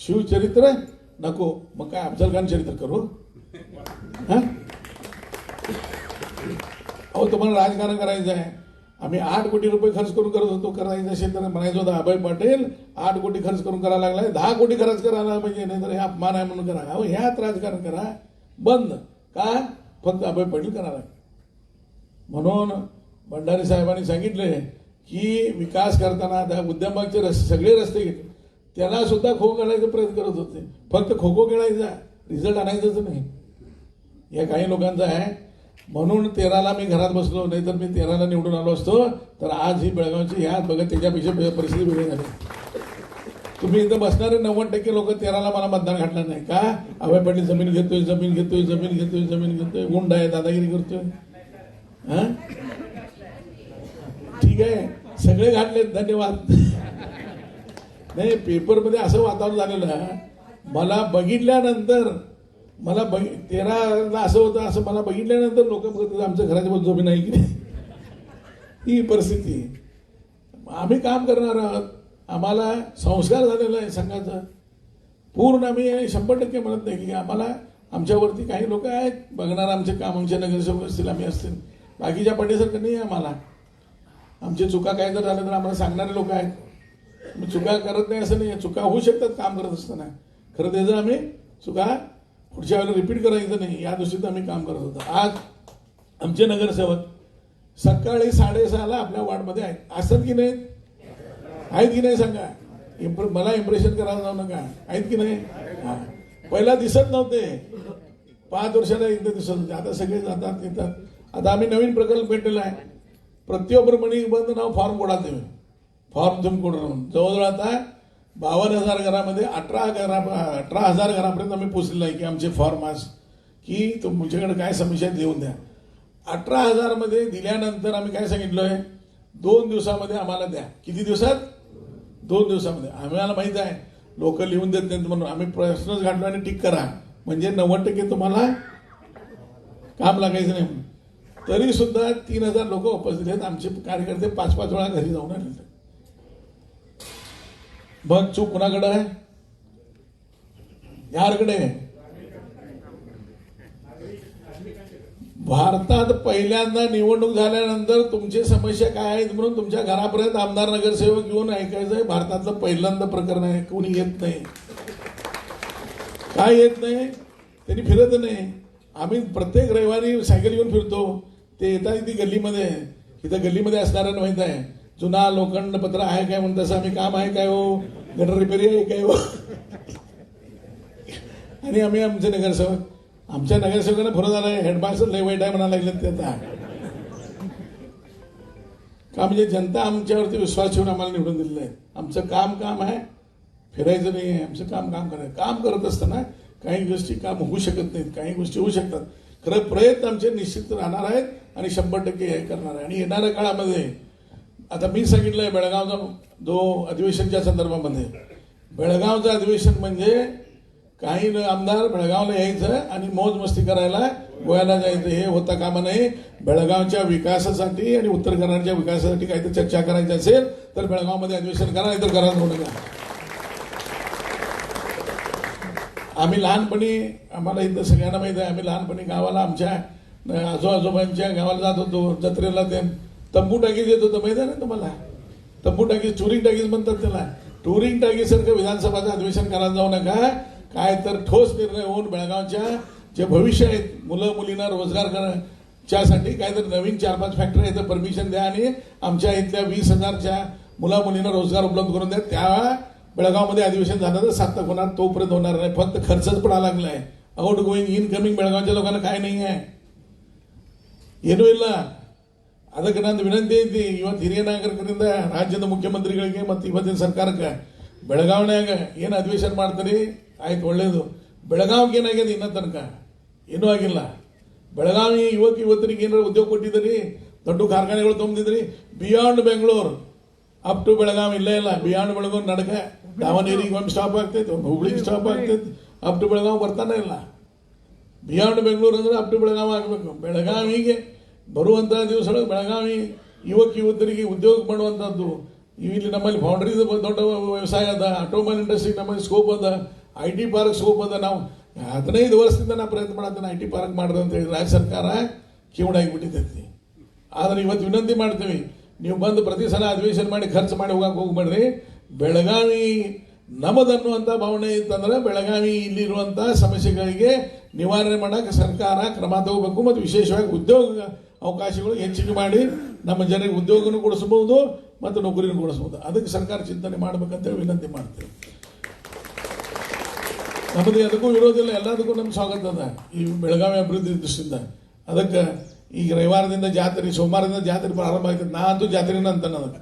शिवचरित्र नको. मग काय अफजल खान चरित्र करू? अहो, तुम्हाला राजकारण करायचं आहे. आम्ही 8 कोटी रुपये खर्च करून करत होतो. करायचं असेल तर म्हणायचं होतं अभय पाटील 8 कोटी खर्च करून करायला लागलाय, 10 कोटी खर्च करायला पाहिजे, नाही तर हे अपमान आहे म्हणून करा. अहो, ह्यात राजकारण करा बंद. का? फक्त अभय पाटील करायला. म्हणून भंडारी साहेबांनी सांगितले की विकास करताना त्या उद्यमाचे सगळे रस्ते घेतले, त्याला सुद्धा खो खेळायचा प्रयत्न करत होते. फक्त खो खो खेळायचा, रिझल्ट आणायचंच नाही. या काही लोकांचं आहे. म्हणून 13ला मी घरात बसलो, नाही तर मी 13ला निवडून आलो असतो तर आज ही बेळगावची ह्या बघा त्याच्यापेक्षा परिस्थिती वेगळी झाली. तुम्ही इथं बसणारे 90% लोक 13ला मला मतदान घातलं नाही. का? अभय पाटील जमीन घेतोय, जमीन घेतोय, जमीन घेतोय, जमीन घेतोय, गुंड आहे, दादागिरी करतोय. ठीक आहे, सगळे घातले, धन्यवाद. नाही, पेपरमध्ये असं वातावरण झालेलं. मला बघितल्यानंतर 13ला असं होतं, असं मला बघितल्यानंतर लोक बघत आमच्या घराच्या बाजू जमीन आहे की नाही, ही परिस्थिती. आम्ही काम करणार आहोत. आम्हाला संस्कार झालेला आहे संघाचा पूर्ण. आम्ही 100% म्हणत नाही की आम्हाला आमच्यावरती काही लोक आहेत बघणार आमचे काम, आमचे नगरसेवक असतील, आम्ही असतील, बाकीच्या पाठीसारखं नाही. आम्हाला आमची चुका काय जर झाल्या तर आम्हाला सांगणारे लोक आहेत. चुका करत नाही असं नाही, चुका होऊ शकतात काम करत असताना. खरं त्याचं आम्ही चुका पुढच्या वेळेला रिपीट करायचं नाही या दृष्टीत आम्ही काम करत होतो. आज आमचे नगरसेवक सकाळी 6:30ला आपल्या वार्डमध्ये आहेत. असतात की नाही? आहेत की नाही सांगा? मला इम्प्रेशन करायला जाऊ नका. आहेत की नाही? पहिला दिसत नव्हते, 5 वर्षाला एकदा दिसत होते, आता सगळे जातात येतात. आता आम्ही नवीन प्रकल्प भेटलेला आहे. प्रत्येक बंद नाव फॉर्म कोडा तुम्ही, फॉर्म तुम्ही कोड राहून जवळजवळ आता 52,000 घरामध्ये 18,000 घरापर्यंत आम्ही पोचलेलो आहे की आमचे फॉर्म आज की तुमच्याकडे काय समस्या लिहून द्या. 18,000 मध्ये दिल्यानंतर आम्ही काय सांगितलोय, 2 दिवसामध्ये आम्हाला द्या. किती दिवसात? 2 दिवसामध्ये. आम्हाला माहित आहे लोक लिहून देत नाहीत म्हणून आम्ही प्रश्नच घातलो आणि टिक करा म्हणजे 90% तुम्हाला काम लागायचं नाही. तरी सुद्धा 3,000 लोक उपस्थित आहेत. आमचे कार्यकर्ते 5-5 वेळा घरी जाऊन आले. मग चूक कुणाकडे आहे? यारकडे आहे. भारतात पहिल्यांदा निवडणूक झाल्यानंतर तुमची समस्या काय आहेत म्हणून तुमच्या घरापर्यंत आमदार नगरसेवक येऊन ऐकायचंय. भारतातलं पहिल्यांदा प्रकरण आहे. कोणी येत नाही. काय येत नाही? त्यांनी फिरत नाही. आम्ही प्रत्येक रविवारी सायकल घेऊन फिरतो. ते येतात ती गल्लीमध्ये. इथं गल्लीमध्ये असणाऱ्यांना माहित आहे जुना लोखंड पत्र आहे काय म्हणून तसं आम्ही काम आहे काय हो, गटर रिपेरी आहे काय हो. आणि आम्ही आमचे नगरसेवक, आमच्या नगरसेवकांना फरक झालाय. हेडमास्टर लय वाईट आहे म्हणायला लागले ते आता. का म्हणजे जनता आमच्यावरती विश्वास ठेवून आम्हाला निवडून दिलेलं आहे. आमचं काम आहे, फिरायचं नाही आहे. आमचं काम करायचं. काम करत असताना काही गोष्टी काम होऊ शकत नाहीत, काही गोष्टी होऊ शकतात. खरं प्रयत्न आमचे निश्चित राहणार आहेत आणि 100% हे करणार आहे. आणि येणाऱ्या काळामध्ये आता मी सांगितलंय बेळगावचा जो अधिवेशनच्या संदर्भामध्ये, बेळगावचं अधिवेशन म्हणजे काही आमदार बेळगावला यायचं आणि मौज मस्ती करायला गोव्याला जायचं हे होता कामा नये. बेळगावच्या विकासासाठी आणि उत्तर कन्नडच्या विकासासाठी काहीतरी चर्चा करायची असेल तर बेळगावमध्ये अधिवेशन करा, नाहीतर करा होऊ नका. आम्ही लहानपणी, आम्हाला इथं सगळ्यांना माहिती आहे, आम्ही लहानपणी गावाला आमच्या आजोबांच्या गावाला जात होतो. जत्रेला ते तंबू टाकीज येत होतं, माहिती आहे ना तुम्हाला? तंबू टाकीज, टुरिंग टाकीज म्हणतात त्याला. टुरिंग टाकीज सारखं विधानसभाचं अधिवेशन करायला जाऊ नका. काय तर ठोस निर्णय होऊन बेळगावच्या जे भविष्य आहेत, मुलं मुलींना रोजगार करण्यासाठी काय तर नवीन 4-5 फॅक्टरी आहेत, परमिशन द्या आणि आमच्या इथल्या 20,000च्या मुला मुलींना रोजगार उपलब्ध करून द्या. त्या बेळगावमध्ये अधिवेशन झालं तर 7 होणार, तोपर्यंत होणार नाही. फक्त खर्चच पडा लागलाय. आउट गोईंग इनकमिंग बेळगावच्या लोकांना काय नाही आहे. ಏನೂ ಇಲ್ಲ. ಅದಕ್ಕೆ ನಂದು ವಿನಂತಿ ಐತಿ, ಇವತ್ತು ಹಿರಿಯ ನಾಗರಿಕರಿಂದ ರಾಜ್ಯದ ಮುಖ್ಯಮಂತ್ರಿಗಳಿಗೆ ಮತ್ತು ಇವತ್ತಿನ ಸರ್ಕಾರಕ್ಕೆ ಬೆಳಗಾವನ್ಯಾಗ ಏನು ಅಧಿವೇಶನ ಮಾಡ್ತೀರಿ ಆಯ್ತು, ಒಳ್ಳೇದು. ಬೆಳಗಾವಿಗೆ ಏನಾಗ್ಯದ ಇನ್ನೂ ತನಕ ಏನೂ ಆಗಿಲ್ಲ. ಬೆಳಗಾವಿ ಯುವಕರಿಗೆ ಏನಾರು ಉದ್ಯೋಗ ಕೊಟ್ಟಿದ್ದೀರಿ, ದೊಡ್ಡ ಕಾರ್ಖಾನೆಗಳು ತೊಗೊಂಡಿದ್ರಿ. Beyond Bengaluru up to Belagavi ಇಲ್ಲೇ ಇಲ್ಲ. ಬಿಯಾಂಡ್ ಬೆಳಗಾವಿ ನಡಕ ದಾವಣಗೆರೆಗೆ ಒಂದು ಸ್ಟಾಪ್ ಆಗ್ತೈತೆ, ಹುಬ್ಳಿಗೆ ಸ್ಟಾಪ್ ಆಗ್ತೈತೆ, ಅಪ್ ಟು ಬೆಳಗಾವಿ ಬರ್ತಾನೆ ಇಲ್ಲ. ಬಿಯಾಂಡ್ ಬೆಂಗಳೂರು ಅಂದ್ರೆ ಅಪ್ ಟು ಬೆಳಗಾವಿ ಆಗಬೇಕು. ಬೆಳಗಾವಿಗೆ ಬರುವಂಥ ದಿವಸದೊಳಗೆ ಬೆಳಗಾವಿ ಯುವಕರಿಗೆ ಉದ್ಯೋಗ ಮಾಡುವಂಥದ್ದು. ಇಲ್ಲಿ ನಮ್ಮಲ್ಲಿ ಫೌಂಡ್ರೀಸ್ ದೊಡ್ಡ ವ್ಯವಸಾಯ ಅದ, ಆಟೋಮೊಬೈಲ್ ಇಂಡಸ್ಟ್ರಿ ನಮ್ಮಲ್ಲಿ ಸ್ಕೋಪ್ ಅದ, IT ಪಾರ್ಕ್ ಸ್ಕೋಪ್ ಅದ. ನಾವು 15 ವರ್ಷದಿಂದ ನಾವು ಪ್ರಯತ್ನ ಮಾಡತ್ತೇನೆ IT ಪಾರ್ಕ್ ಮಾಡೋದು ಅಂತ ಹೇಳಿ ರಾಜ್ಯ ಸರ್ಕಾರ ಕಿವುಡಾಗಿಬಿಟ್ಟಿರ್ತೈತಿ. ಆದರೆ ಇವತ್ತು ವಿನಂತಿ ಮಾಡ್ತೀವಿ, ನೀವು ಬಂದು ಪ್ರತಿ ಸಲ ಅಧಿವೇಶನ ಮಾಡಿ ಖರ್ಚು ಮಾಡಿ ಹೋಗ್ಬೇಡ್ರಿ. ಬೆಳಗಾವಿ ನಮ್ಮದನ್ನುವಂಥ ಭಾವನೆ ಇತ್ತಂದ್ರೆ ಬೆಳಗಾವಿ ಇಲ್ಲಿರುವಂಥ ಸಮಸ್ಯೆಗಳಿಗೆ ನಿವಾರಣೆ ಮಾಡೋಕೆ ಸರ್ಕಾರ ಕ್ರಮ ತಗೋಬೇಕು. ಮತ್ತು ವಿಶೇಷವಾಗಿ ಉದ್ಯೋಗ ಅವಕಾಶಗಳು ಹೆಚ್ಚಿಗೆ ಮಾಡಿ ನಮ್ಮ ಜನರಿಗೆ ಉದ್ಯೋಗನೂ ಕೊಡಿಸಬಹುದು ಮತ್ತು ನೌಕರಿನೂ ಕೊಡಿಸಬಹುದು. ಅದಕ್ಕೆ ಸರ್ಕಾರ ಚಿಂತನೆ ಮಾಡಬೇಕಂತೇಳಿ ವಿನಂತಿ ಮಾಡ್ತೇವೆ. ನಮ್ಮದು ಅದಕ್ಕೂ ವಿರೋಧಿಲ್ಲ, ಎಲ್ಲದಕ್ಕೂ ನಮ್ಮ ಸ್ವಾಗತ ಅದ ಈ ಬೆಳಗಾವಿ ಅಭಿವೃದ್ಧಿ ದೃಷ್ಟಿಯಿಂದ. ಅದಕ್ಕೆ ಈಗ ರವಿವಾರದಿಂದ ಜಾತ್ರೆ, ಸೋಮವಾರದಿಂದ ಜಾತ್ರೆ ಪ್ರಾರಂಭ ಆಗ್ತದೆ. ನಾ ಅಂತೂ ಜಾತ್ರೆನ ಅಂತ ಅದಕ್ಕೆ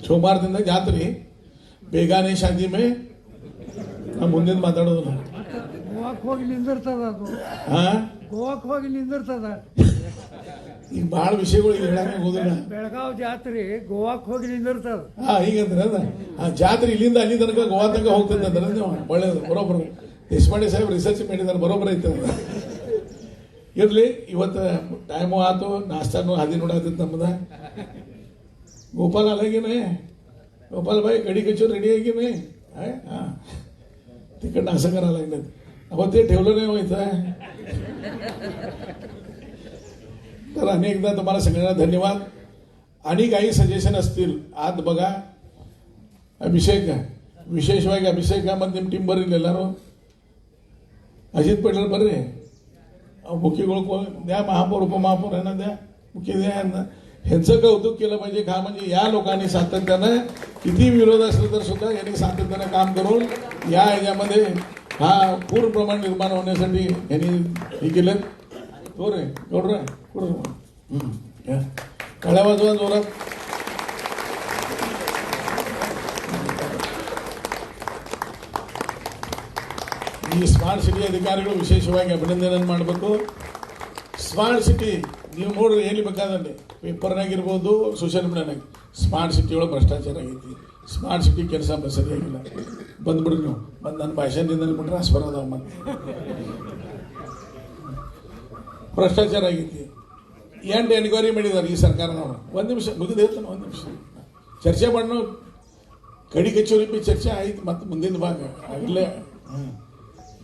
ಸೋಮವಾರದಿಂದ ಜಾತ್ರೆ. ಬೇಗಾನೆ ಶಾದಿ ಮೇ ನಾ ಮುಂದಿನ ಮಾತಾಡೋದಿಲ್ಲ. ಗೋವಾಕ್ಕೆ ಹೋಗಿ ನಿಂದಿರ್ತದ ಅದು. ಗೋವಾಕ್ಕೆ ಹೋಗಿ ನಿಂದಿರ್ತದ. ಈಗ ಭಾಳ ವಿಷಯಗಳು ಈಗ ಹೇಳಕ್ಕೆ ಹೋದಿಲ್ಲ. ಬೆಳಗಾವ್ ಜಾತ್ರೆ ಗೋವಾಕ್ಕೆ ಹೋಗಿ ನಿಂದಿರ್ತದ. ಹೀಗಂದ್ರೆ ಅದ ಆ ಜಾತ್ರೆ ಇಲ್ಲಿಂದ ಅಲ್ಲಿ ತನಕ ಗೋವಾ ತನಕ ಹೋಗ್ತದೆ ಅಂದ್ರೆ ನೀವು ಒಳ್ಳೇದು, ಬರೋಬ್ಬರ. ದೇಶಪಾಂಡೆ ಸಾಹೇಬ್ ರಿಸರ್ಚ್ ಮಾಡಿದಾರೆ, ಬರೋಬ್ಬರ ಐತದ. ಇರಲಿ, ಇವತ್ತು ಟೈಮು ಆಯ್ತು, ನಾಷ್ಟಾನು ಹಾದಿ ನೋಡಾತಿತ್ತು ನಮ್ಮದ. ಗೋಪಾಲ್ ಅಲಾಗಿನೇ, गोपाल भाई कडी कचोरी रेडी आहे की नाही? हां, तिकडनं असं करायला लागलं. अहो ते ठेवलं नाही व्हायचं. तर अनेकदा तुम्हाला सगळ्यांना धन्यवाद. आणि काही सजेशन असतील आज बघा. ಅಭಿಷೇಕ ವಿಶೇಷವಾಗಿ ಅಭಿಷೇಕ ಮತ್ತು ನಿಮ್ಮ ಟೀಮ್ ಬರ್ರಿ ಎಲ್ಲರೂ. ಅಜಿತ್ ಪಟೇಲ್ ಬರ್ರಿ. मुख्यಗಳು द्या, महापौर उपमहापौर यांना द्या, मुख्य द्या यांना. ह्यांचं कौतुक केलं पाहिजे. का म्हणजे या लोकांनी सातत्यानं किती विरोध असलं तर सुद्धा यांनी सातत्यानं काम करून या ह्याच्यामध्ये हा पूर्ण प्रमाण निर्माण होण्यासाठी यांनी हे केलं. तो रे एवढं कुठं काळ्या वाजवा जोरात. ಈ ಸ್ಮಾರ್ಟ್ ಸಿಟಿ ಅಧಿಕಾರಿಗಳು ವಿಶೇಷವಾಗಿ ಅಭಿನಂದನೆ ಮಾಡಬೇಕು. ಸ್ಮಾರ್ಟ್ ಸಿಟಿ ನೀವು ನೋಡ್ರಿ, ಎಲ್ಲಿ ಬೇಕಾದಲ್ಲಿ ಪೇಪರ್ನಾಗಿರ್ಬೋದು, ಸೋಷಿಯಲ್ ಮೀಡಿಯಾನಾಗ ಸ್ಮಾರ್ಟ್ ಸಿಟಿ ಒಳಗೆ ಭ್ರಷ್ಟಾಚಾರ ಆಗೈತಿ. ಸ್ಮಾರ್ಟ್ ಸಿಟಿ ಕೆಲಸ ಸರಿಯಾಗಿಲ್ಲ. ಬಂದ್ಬಿಡ್ರಿ ನೀವು, ಬಂದು ನನ್ನ ಭಾಷಣದಿಂದ ಬಿಟ್ರೆ ಟ್ರಾನ್ಸ್ಫರ್ ಅದಾವ. ಮತ್ತೆ ಭ್ರಷ್ಟಾಚಾರ ಆಗೈತಿ. 8 ಎನ್ಕ್ವೈರಿ ಮಾಡಿದ್ದಾರೆ ಈ ಸರ್ಕಾರನವರು. ಒಂದು ನಿಮಿಷ ಮುಗಿದು ಹೇಳ್ತಾನೆ, ಒಂದು ನಿಮಿಷ ಚರ್ಚೆ ಮಾಡೋಣ. ಕಡಿ ಕಚೇರಿ ಬಿ ಚರ್ಚೆ ಆಯ್ತು ಮತ್ತೆ ಮುಂದಿನ ಭಾಗ ಆಗಲೇ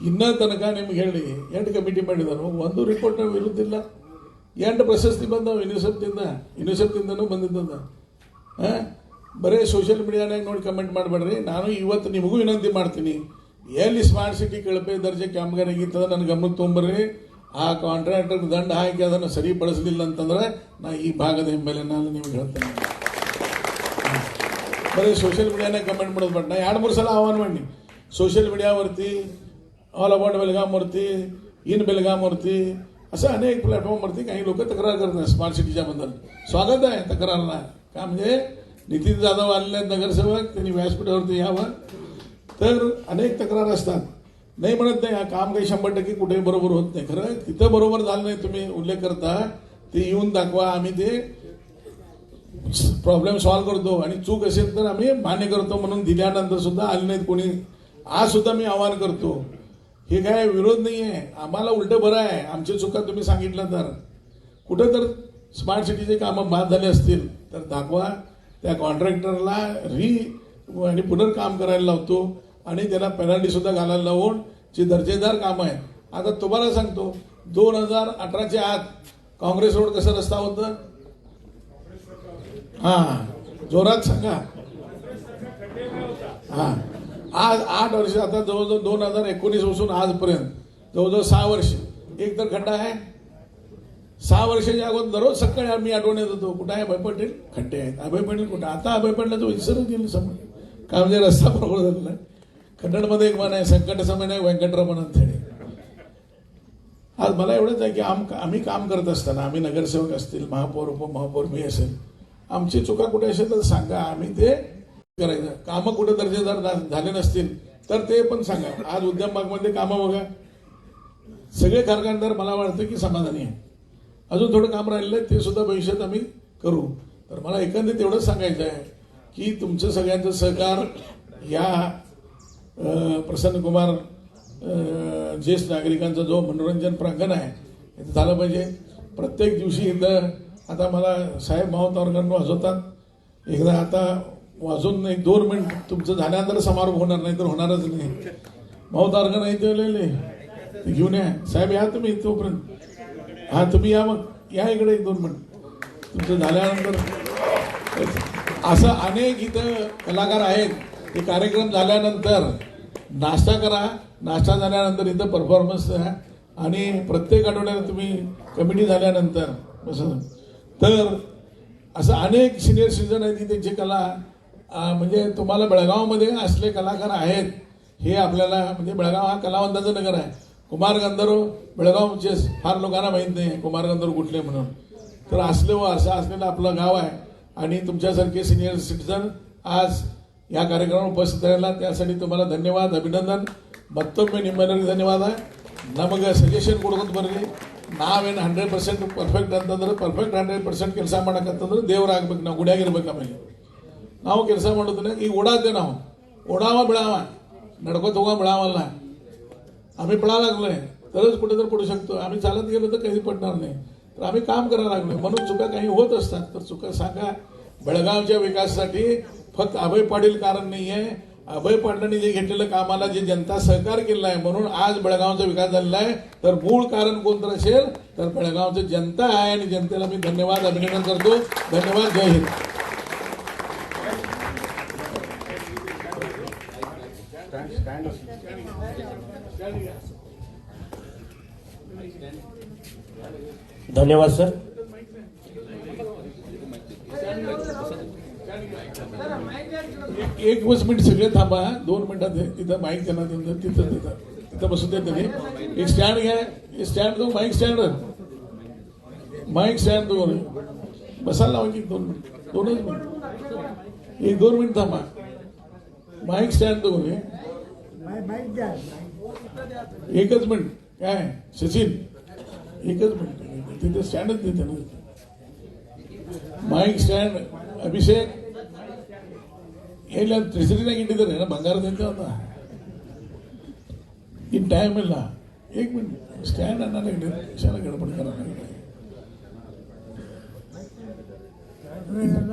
ಇನ್ನ ತನಕ ನಿಮ್ಗೆ ಹೇಳಿ 2 ಕಮಿಟಿ ಮಾಡಿದರು, ಒಂದು ರಿಪೋರ್ಟ್ ವಿರುದ್ಧಿಲ್ಲ. 2 ಪ್ರಶಸ್ತಿ ಬಂದವು ಯುನಿಸೆಫ್ದಿಂದನೂ ಬಂದಿದ್ದ. ಬರೀ ಸೋಷಿಯಲ್ ಮೀಡಿಯಾನಾಗ ನೋಡಿ ಕಮೆಂಟ್ ಮಾಡಬೇಡ್ರಿ. ನಾನು ಇವತ್ತು ನಿಮಗೂ ವಿನಂತಿ ಮಾಡ್ತೀನಿ, ಎಲ್ಲಿ ಸ್ಮಾರ್ಟ್ ಸಿಟಿ ಕಳಪೆ ದರ್ಜೆ ಕಾಮಗಾರಿ ಆಗಿತ್ತದ ನನ್ನ ಗಮನಕ್ಕೆ ತೊಗೊಂಬರ್ರಿ. ಆ ಕಾಂಟ್ರಾಕ್ಟರ್ ದಂಡ ಹಾಕಿ ಅದನ್ನು ಸರಿಪಡಿಸಲಿಲ್ಲ ಅಂತಂದ್ರೆ ನಾ ಈ ಭಾಗದ ಮೇಲೆ ನಾನು ನಿಮ್ಗೆ ಹೇಳ್ತೇನೆ. बरे सोशल मीडियाने कमेंट म्हणत पण नाही 2-3 सಲ आव्हान मांडणी सोशल मीडियावरती ऑल अबाउट बेलगामवरती इन बेलगामवरती असं अनेक प्लॅटफॉर्मवरती काही लोक तक्रार करतात स्मार्ट सिटीच्या बद्दल. स्वागत आहे तक्रारला. का म्हणजे नितीन जाधव आलेले नगरसेवक, त्यांनी व्यासपीठावरती यावं. तर अनेक तक्रार असतात. नाही म्हणत नाही, हा काम काही 100% कुठेही बरोबर होत नाही. खरं तिथं बरोबर झालं नाही, तुम्ही उल्लेख करता ते येऊन दाखवा, आम्ही ते प्रॉब्लेम सॉल्व्ह करतो. आणि चूक असेल तर आम्ही मान्य करतो. म्हणून दिल्यानंतर सुद्धा आले नाहीत कोणी. आज सुद्धा मी आवाहन करतो, हे काय विरोध नाही आहे, आम्हाला उलटं बरं आहे. आमची चुका तुम्ही सांगितलं तर कुठं तर स्मार्ट सिटीचे कामं बाद झाले असतील तर दाखवा. त्या कॉन्ट्रॅक्टरला आणि पुनर्काम करायला लावतो आणि त्याला पेनल्टी सुद्धा घालायला लावून जी दर्जेदार काम आहे. आता तुम्हाला सांगतो, 2018च्या आत काँग्रेस रोड कसा रस्ता होता, हा जोरात सांगा. हा आज 8 वर्ष, आता जवळजवळ 2019 पासून आजपर्यंत जवळजवळ 6 वर्ष एक तर खड्डा आहे. 6 वर्षाच्या अगोदर दररोज सकाळी आम्ही आठवण येत होतो, कुठं आहे अभय पटेल, खड्डे आहेत. अभय पटेल कुठं, आता अभय पटेलचं विसरून गेलं समोर. का म्हणजे रस्ता बरोबर झालेला. कन्नडमध्ये एक म्हण आहे, संकट समय नाही व्यंकटरमण अंथळे. आज मला एवढंच आहे की आम्ही काम करत असताना, आम्ही नगरसेवक असतील, महापौर उपमहापौर मी असेल, आमची चुका कुठे असेल तर सांगा, आम्ही ते करायचं. कामं कुठे दर्जेदार झाले नसतील तर ते पण सांगा. आज उद्यम बागमध्ये कामं बघा, सगळे कारखानदार मला वाटतं की समाधानी आहे. अजून थोडं काम राहिलं ते सुद्धा भविष्यात आम्ही करू. तर मला एकंदरीत एवढंच सांगायचं आहे की तुमचं सगळ्यांचं सहकार या प्रसन्नकुमार ज्येष्ठ नागरिकांचा जो मनोरंजन प्रांगण आहे इथं झालं पाहिजे. प्रत्येक दिवशी इथं आता मला साहेब माऊत ऑर्गन वाजवतात. एकदा आता वाजून 1-2 मिनिट तुमचं झाल्यानंतर समारोप होणार, नाही तर होणारच नाही. माऊत ऑर्गन आहे ते घेऊन या साहेब, या तुम्ही तोपर्यंत. हा तुम्ही या, मग या इकडे 1-2 मिनिट तुमचं झाल्यानंतर. असं अनेक इथं कलाकार आहेत. हे कार्यक्रम झाल्यानंतर नाश्ता करा, नाश्ता झाल्यानंतर इथं परफॉर्मन्स द्या आणि प्रत्येक आठवड्याला तुम्ही कमिटी झाल्यानंतर बस. तर असं अनेक सिनियर सिटीजन आहेत की त्यांची कला म्हणजे तुम्हाला बेळगावमध्ये असले कलाकार आहेत हे आपल्याला, म्हणजे बेळगाव हा कलावंताचं नगर आहे. कुमार गंधर्व बेळगावचे फार लोकांना माहीत नाही कुमार गंधर्व कुठले म्हणून. तर असले वारसा असलेलं आपलं गाव आहे आणि तुमच्यासारखे सिनियर सिटीजन आज या कार्यक्रमात उपस्थित राहिला त्यासाठी तुम्हाला धन्यवाद, अभिनंदन. ಮತ್ತೊಮ್ಮೆ ನಿಮ್ಮೆಲ್ಲರಿಗೂ ಧನ್ಯವಾದ. ನಮಗೆ ಸಜೆಷನ್ ಕೊಡೋದು ಬರ್ರಿ. ನಾವೇನು 100% ಪರ್ಫೆಕ್ಟ್ ಅಂತಂದ್ರೆ ಪರ್ಫೆಕ್ಟ್ 100% ಕೆಲಸ ಮಾಡಕಂತಂದ್ರೆ ದೇವರಾಗಬೇಕು, ನಾವು ಗುಡಿಯಾಗಿರ್ಬೇಕು. ಆಮೇಲೆ ನಾವು ಕೆಲಸ ಮಾಡೋದನ್ನ ಈಗ ಓಡಾದ್ದೆ, ನಾವು ओढावा बिळावा नडकोत होगा बिळावाला आम्ही पळा लागलोय तरच कुठे तर पडू शकतो. आम्ही चालत गेलो तर कधी पडणार नाही. तर आम्ही काम करायला लागलोय. म्हणून चुका काही होत असतात. तर चुका सांगा. बेळगावच्या विकासासाठी फक्त अभय पाटील कारण नाही आहे. अभय पाटलांनी जे घेतलेलं कामाला जे जनता सहकार केला आहे म्हणून आज बेळगावचा विकास झालेला आहे. तर मूळ कारण कोणतं असेल तर बेळगावचं जनता आहे आणि जनतेला मी धन्यवाद, अभिनंदन करतो. धन्यवाद. जय हिंद. धन्यवाद सर. एक मिनिट सगळे थांबा. 2 मिनिटात तिथं माईक त्यांना तिथं बसू दे. त्यांनी एक स्टँड घ्या. स्टँड दो, माईक स्टँड दो बसायला लावा की 2 मिनिट, 2च मिनिट, 1-2 मिनिट थांबा. माईक स्टँड दो, एकच मिनिट. काय सचिन, एकच मिनिट तिथे स्टँडच देते ना. माईक स्टँड अभिषेक ಎಲ್ಲ ಟ್ರೆಸರಿನಾಗ ಇಟ್ಟಿದ್ದಾರೆ ಬಂಗಾರದಿಂದ ಇನ್ ಟೈಮ್ ಇಲ್ಲ. 1 मिनिट स्टँड ಅನ್ನೋಣ ಶಾಲೆ गडबड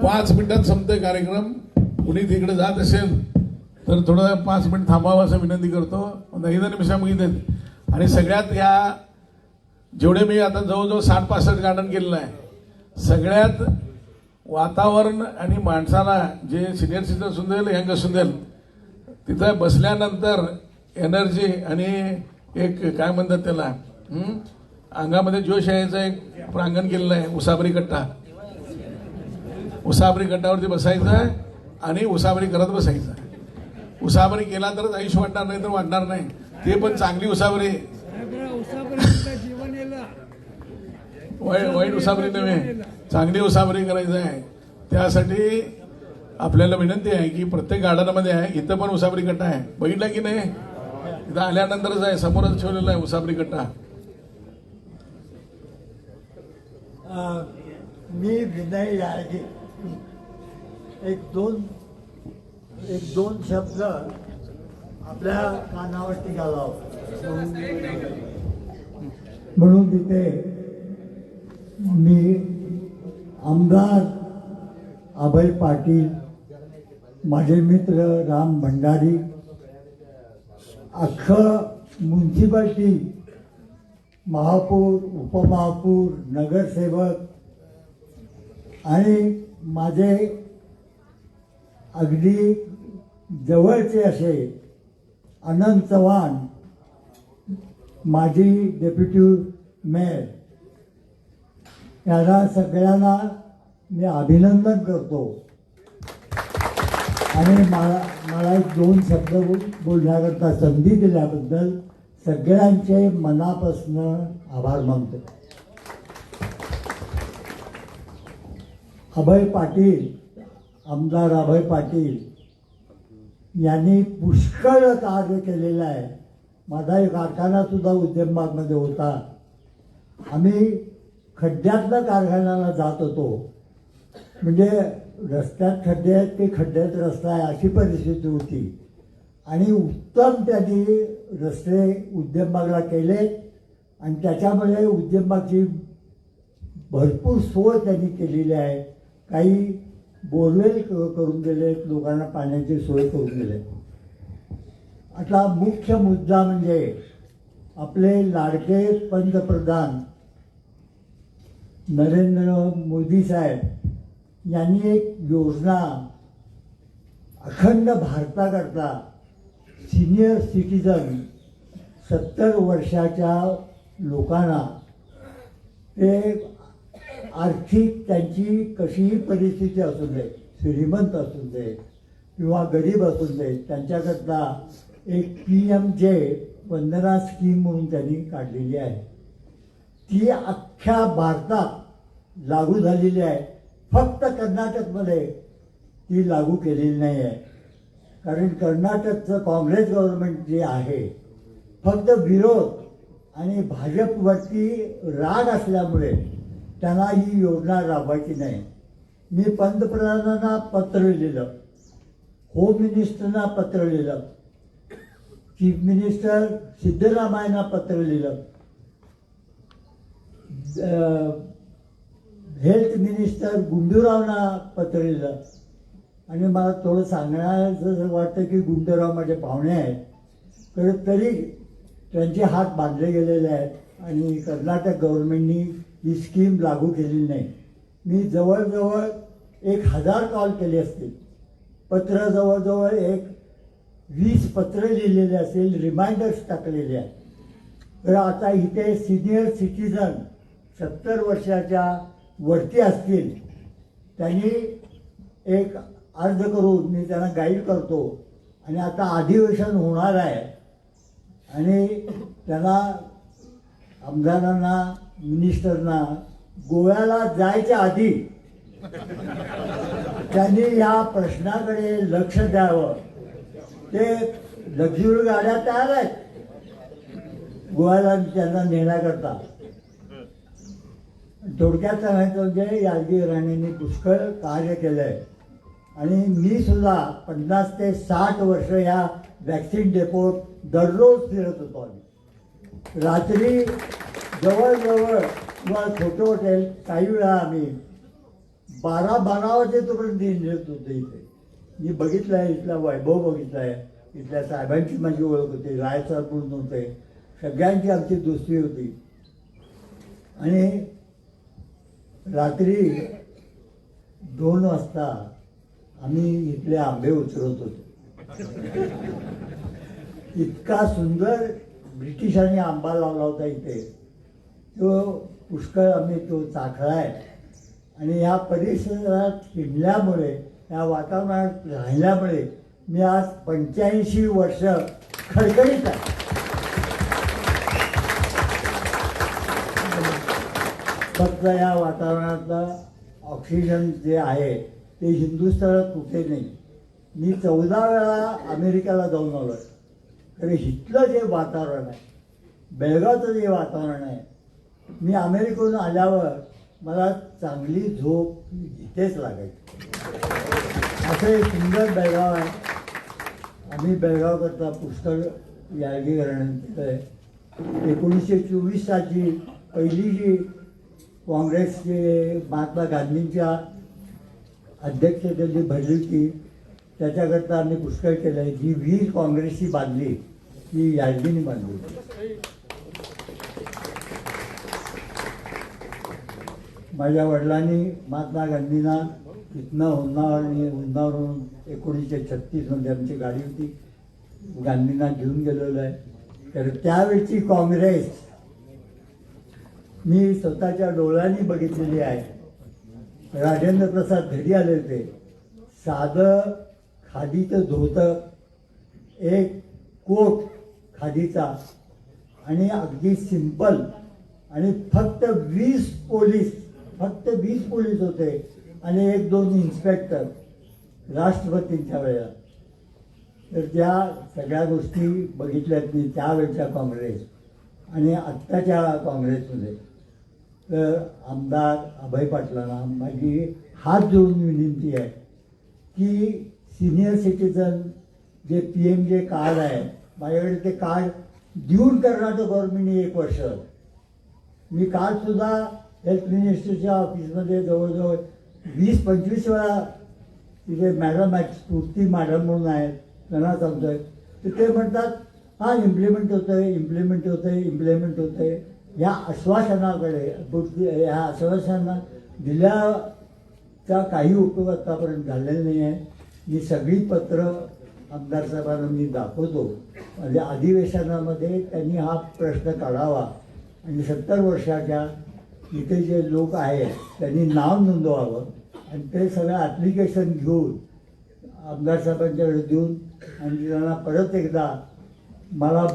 5 मिनिटात संपते कार्यक्रम. कुणी तिकडे जात असेल तर थोडं 5 मिनिट थांबावं असं विनंती करतो. 10 निमिषामध्ये येते. आणि सगळ्यात या जेवढे मी आता जवळजवळ 60-65 गार्डन केलेलं आहे, सगळ्यात वातावरण आणि माणसाला जे सिनियर सिटीजन असून देईल यंग असून देईल तिथं बसल्यानंतर एनर्जी आणि एक काय म्हणतात त्याला अंगामध्ये जोश यायचं एक प्रांगण केलेलं आहे. उसाबरी कट्टा. उसाबरी कट्टावरती बसायचं आणि उसाबरी करत बसायचं. उसाबरी केला तरच आयुष्य वाटणार नाही तर वाटणार नाही. ते पण चांगली उसाबरी, जीवन येलं वाईट उसाबरी नव्हे, चांगली उसाबरी करायचं आहे. त्यासाठी आपल्याला विनंती आहे की प्रत्येक गार्डनमध्ये आहे, इथं पण उसाबरी कट्टा आहे. बघितला की नाही? इथं आल्यानंतरच आहे, समोरच ठेवलेला आहे उसाबरी कट्टा. मी विनय याळगे एक दोन शब्द आपल्या कानावरती घालावं म्हणून तिथे मी आमदार अभय पाटील, माझे मित्र राम भंडारी, अख्खं म्युन्सिपाल्टी, महापौर, उपमहापौर, नगरसेवक आणि माझे अगदी जवळचे असे अनंत चव्हाण, माजी डेप्युटी मेयर, यांना सगळ्यांना मी अभिनंदन करतो. आणि मला 2 शब्द बोलण्याकरता संधी दिल्याबद्दल सगळ्यांचे मनापासून आभार मानतो. अभय पाटील, आमदार अभय पाटील यांनी पुष्कळ कार्य केलेलं आहे. माझा एक कारखाना सुद्धा उद्यमबागमध्ये होता. आम्ही खड्ड्यातनं कारखान्याला जात होतो. म्हणजे रस्त्यात खड्डे आहेत ते खड्ड्यात रस्ता आहे अशी परिस्थिती होती. आणि उत्तम त्यांनी रस्ते उद्यमबागला केले आणि त्याच्यामुळे उद्यमबागची भरपूर सोय त्यांनी केलेली आहे. काही बोरवेल करून दिले, लोकांना पाण्याची सोय करून दिली. आता मुख्य मुद्दा म्हणजे आपले लाडके पंतप्रधान नरेंद्र मोदी साहेब यांनी एक योजना अखंड भारताकरता सिनियर सिटीजन 70 वर्षाच्या लोकांना ते आर्थिक त्यांची कशीही परिस्थिती असू दे, श्रीमंत असू दे किंवा गरीब असू दे, त्यांच्याकरता एक PMJ वंदना स्कीम म्हणून त्यांनी काढलेली आहे. ती अख्ख्या भारतात लागू झालेली आहे. फक्त कर्नाटकमध्ये ती लागू केलेली नाही आहे. कारण कर्नाटकचं काँग्रेस गव्हर्नमेंट जे आहे फक्त विरोध आणि भाजपवरती राग असल्यामुळे त्यांना ही योजना राबवायची नाही. मी पंतप्रधानांना पत्र लिहिलं, होम मिनिस्टरना पत्र लिहिलं, चीफ मिनिस्टर सिद्धरामय्यांना पत्र लिहिलं, हेल्थ मिनिस्टर गुंडूरावना पत्र लिहिलं. आणि मला थोडं सांगण्याचं वाटतं की गुंडूराव माझे पाहुणे आहेत, तर तरी त्यांचे हात बांधले गेलेले आहेत आणि कर्नाटक गव्हर्नमेंटनी ही स्कीम लागू केलेली नाही. मी जवळजवळ 1000 कॉल केले असतील, पत्र जवळजवळ 20 पत्र लिहिलेले असेल, रिमाइंडर्स टाकलेले आहेत. तर आता इथे सिनियर सिटीजन 70 वर्षाच्या वरती असतील त्यांनी एक अर्ज करून मी त्यांना गाईड करतो. आणि आता अधिवेशन होणार आहे आणि त्यांना आमदारांना मिनिस्टरना गोव्याला जायच्या आधी त्यांनी या प्रश्नाकडे लक्ष द्यावं. ते लक्झरी गाड्या तयार आहेत गोव्याला त्यांना नेण्याकरता. थोडक्यात सांगायचं म्हणजे यादगी राणेंनी पुष्कळ कार्य केलं आहे. आणि मी सुद्धा 50 ते 60 वर्ष या वॅक्सिन डेपोत दररोज फिरत होतो. आम्ही रात्री जवळजवळ किंवा छोटं हॉटेल काही वेळा आम्ही 12 वाजेपर्यंत येत होतो इथे. मी बघितलं आहे, इथला वैभव बघितला आहे, इथल्या साहेबांची माझी ओळख होती, रायसाहेब म्हणून होते, सगळ्यांची आमची दोस्ती होती. आणि रात्री 2 वाजता आम्ही इथले आंबे उचलत होतो. इतका सुंदर ब्रिटिशांनी आंबा लावला होता इथे, तो पुष्कळ आम्ही तो चाखलाय. आणि या परिसरात हिंडल्यामुळे, या वातावरणात राहिल्यामुळे मी आज 85 वर्ष खडखडीत आहे. फक्त या वातावरणातलं ऑक्सिजन जे आहे ते हिंदुस्थानात कुठे नाही. मी 14 वेळा अमेरिकेला जाऊन आलो आहे. तर इथलं जे वातावरण आहे, बेळगावचं जे वातावरण आहे, मी अमेरिकेहून आल्यावर मला चांगली झोप इथेच लागायची. असं एक सुंदर बेळगाव आहे. आम्ही बेळगावकरता पुष्कळ यादगीकरण केलं आहे. 1924 सालची पहिली जी काँग्रेसचे महात्मा गांधींच्या अध्यक्षतेने भरली होती, त्याच्याकरता आम्ही पुष्कळ केलं आहे. जी विहीर काँग्रेसची बांधली ती यादगीने बांधली. माझ्या वडिलांनी महात्मा गांधींना इथनं हुन्नावरून 1936 आमची गाडी होती, गांधींना घेऊन गेलेलो आहे. तर त्यावेळची काँग्रेस मी स्वतःच्या डोळ्यांनी बघितलेली आहे. राजेंद्र प्रसाद घरी आले होते. साधं खादीचं धोतर, एक कोट खादीचा आणि अगदी सिंपल, आणि फक्त 20 पोलीस होते आणि 1-2 इन्स्पेक्टर राष्ट्रपतींच्या वेळेला. तर त्या सगळ्या गोष्टी बघितल्यात मी त्यावेळच्या काँग्रेस आणि आत्ताच्या काँग्रेसमध्ये. तर आमदार अभय पाटलांना माझी हात जोडून विनंती आहे की सिनियर सिटीजन जे PMJ कार्ड आहे, माझ्याकडे ते कार्ड देऊन कर्नाटक गव्हर्नमेंटने 1 वर्ष, मी कार्डसुद्धा हेल्थ मिनिस्टरच्या ऑफिसमध्ये जवळजवळ 20-25 वेळा तिथे मॅडम आहेत, स्फूर्ती मॅडम म्हणून आहेत, त्यांना सांगतोय. तर ते म्हणतात हां इम्प्लिमेंट होतं आहे. या आश्वासनाकडे, या आश्वासनांना दिल्याचा काही उपयोग आतापर्यंत झालेला नाही आहे. मी सगळी पत्र आमदार साहेबांना मी दाखवतो. म्हणजे अधिवेशनामध्ये त्यांनी हा प्रश्न काढावा आणि 70 वर्षाच्या इथे जे लोक आहेत त्यांनी नाव नोंदवावं आणि ते सगळं ॲप्लिकेशन घेऊन आमदार साहेबांच्याकडे देऊन आणि त्यांना परत एकदा मला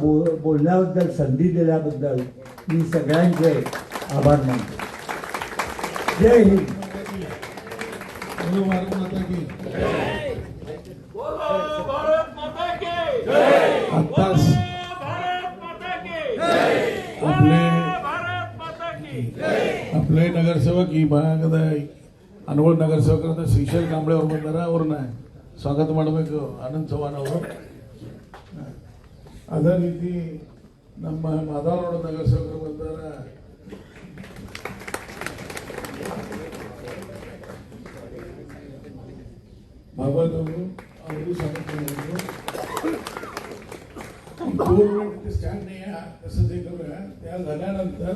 बोलण्याबद्दल, संधी दिल्याबद्दल मी सगळ्यांचे आभार मानतो. जय हिंद. भारत माता की आत्ताच आपले नगरसेवक ही भागात अनवळ नगरसेवक श्रीशैल कांबळे बंदरावरून आहे. स्वागत ಮಾಡಬೇಕು ಆನಂದ್ ಚವ್ಹಾಣ್ ಅವರು. ಅದೇ ರೀತಿ ನಮ್ಮ ಮಾದಾವರ ನಗರಸೇವಕರು ಬಂದಾರ. बाबांवर अवधी सांगितलं 2 मिनिट स्टँड नाही आहे, तसं ते करूया. त्या झाल्यानंतर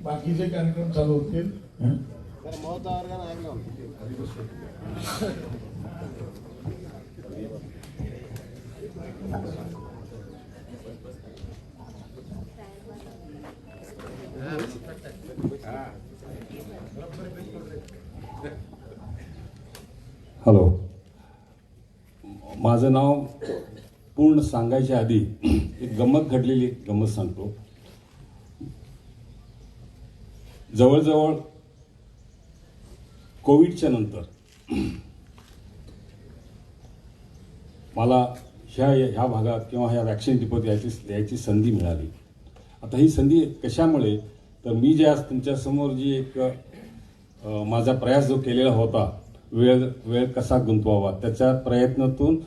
बाकीचे कार्यक्रम चालू होतील. हॅलो, माझं नाव पूर्ण सांगायच्या आधी एक गंमत घडलेली गंमत सांगतो. जवळजवळ कोविडच्या नंतर मला ह्या भागात किंवा ह्या वॅक्सिन डिपोत यायची संधी मिळाली. आता ही संधी कशामुळे, तर मी जे आज तुमच्यासमोर जी एक माझा प्रयास जो केलेला होता, वेळ कसा गुंतवावा, त्याच्या प्रयत्नातून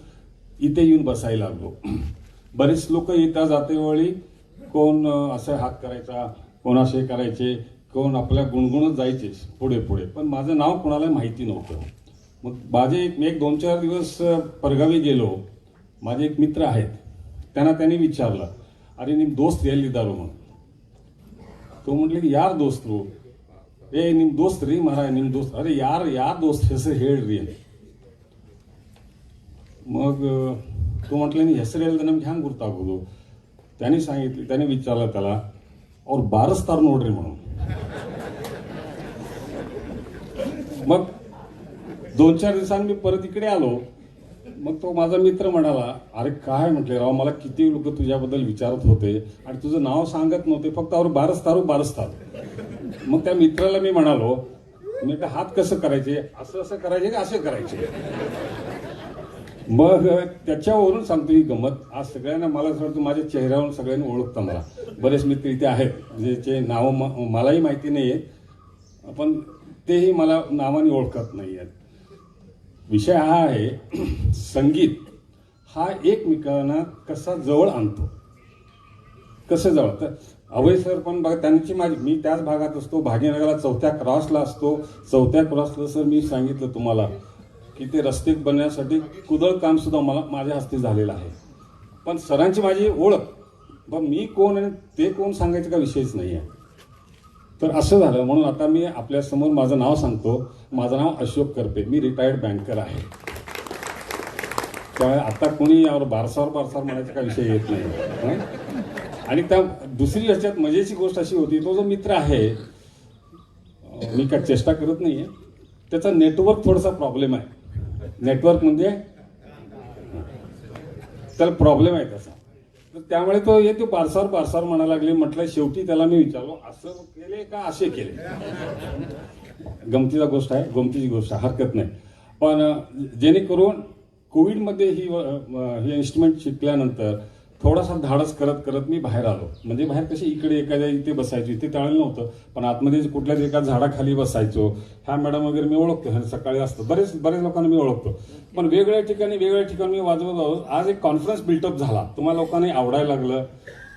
इथे येऊन बसायला लागलो. बरेच लोक येता जातेवेळी कोण असं हात करायचा, कोण असे करायचे, कोण आपल्या गुणगुणत जायचे पुढे पुढे, पण माझं नाव कोणाला माहिती नव्हतं. मग माझे मी एक 2-4 दिवस परगावी गेलो. माझे एक मित्र आहेत, त्यांनी विचारलं, अरे निम दोस्त ಎಲ್ಲಿದ್ದಾರೋ म्हणून. तो म्हटले की यार दोस्त रो ए निम दोस्त ರೀ ಮಹಾರಾಯ ನಿಮ್ दोस्त. अरे यार दोस्त ಹೆಸರು ಹೇಳ್ರಿ ಅಂತ. मग तो म्हटलं नाही ಹೆಸರು ಹೇಳಿದ್ರೆ ನಮ್ಗೆ ಹ್ಯಾಂಗೆ ಗೊತ್ತಾಗೋದು. त्याने विचारलं त्याला, ಅವ್ರು ಬಾರಿಸ್ತಾರ ನೋಡ್ರಿ म्हणून. मग 2-4 दिवसांनी मी परत इकडे आलो. मग तो माझा मित्र म्हणाला, अरे काय म्हटले राव, मला किती लोक तुझ्याबद्दल विचारत होते आणि तुझं नाव सांगत नव्हते, फक्त और बारसतारू. मग त्या मित्राला मी म्हणालो, मी हात कसं करायचे, असं करायचे का असे करायचे. मग त्याच्यावरून सांगतो ही गंमत. आज सगळ्यांना मला असं वाटतं माझ्या चेहऱ्यावरून सगळ्यांनी ओळखतं मला. बरेच मित्र इथे आहेत ज्याचे नाव मलाही माहिती नाहीये, पण तेही मला नावाने ओळखत नाही आहेत. विषय हा आहे, संगीत हा एकमेकांना कसा जवळ आणतो, कसं जवळ. तर अभय सर पण बघा, त्यांची मी त्याच भागात असतो, भाग्यनगरला 4थ्या क्रॉसला असतो. 4थ्या क्रॉसला सर मी सांगितलं तुम्हाला की ते रस्ते बनवण्यासाठी कुदळ काम सुद्धा माझ्या हस्ते झालेलं आहे. पण सरांची माझी ओळख, पण मी कोण आणि ते कोण सांगायचं का विषयच नाही आहे. तर असं झालं. म्हणून आता मी आपल्यासमोर माझं नाव सांगतो. माझं नाव अशोक करपे, मी रिटायर्ड बँकर आहे. त्यामुळे आता कोणी यावर बारसावर म्हणायचा का विषय येत नाही. आणि त्या दुसरी ह्याच्यात मजेची गोष्ट अशी होती, तो जो मित्र आहे, मी काय चेष्टा करत नाहीये, त्याचा नेटवर्क थोडासा प्रॉब्लेम आहे. नेटवर्क म्हणजे त्याला प्रॉब्लेम आहे तसा. तर त्यामुळे तो येतो बारसावर म्हणायला लागले. म्हटलं, शेवटी त्याला मी विचारलो, असं केले का असे केले. गमतीची गोष्ट आहे, हरकत नाही. पण जेणेकरून कोविडमध्ये ही इन्स्ट्रुमेंट शिकल्यानंतर थोडासा धाडस करत मी बाहेर आलो. म्हणजे बाहेर कशी इकडे एखाद्या इथे बसायचो, इथे टाळलं नव्हतं, पण आतमध्ये कुठल्याच एका झाडाखाली बसायचो. ह्या मॅडम वगैरे मी ओळखतो, सकाळी असतं, बरेच लोकांना मी ओळखतो. पण वेगवेगळ्या ठिकाणी मी वाजवत आहोत. आज एक कॉन्फरन्स बिल्टअप झाला, तुम्हाला लोकांनी आवडायला लागलं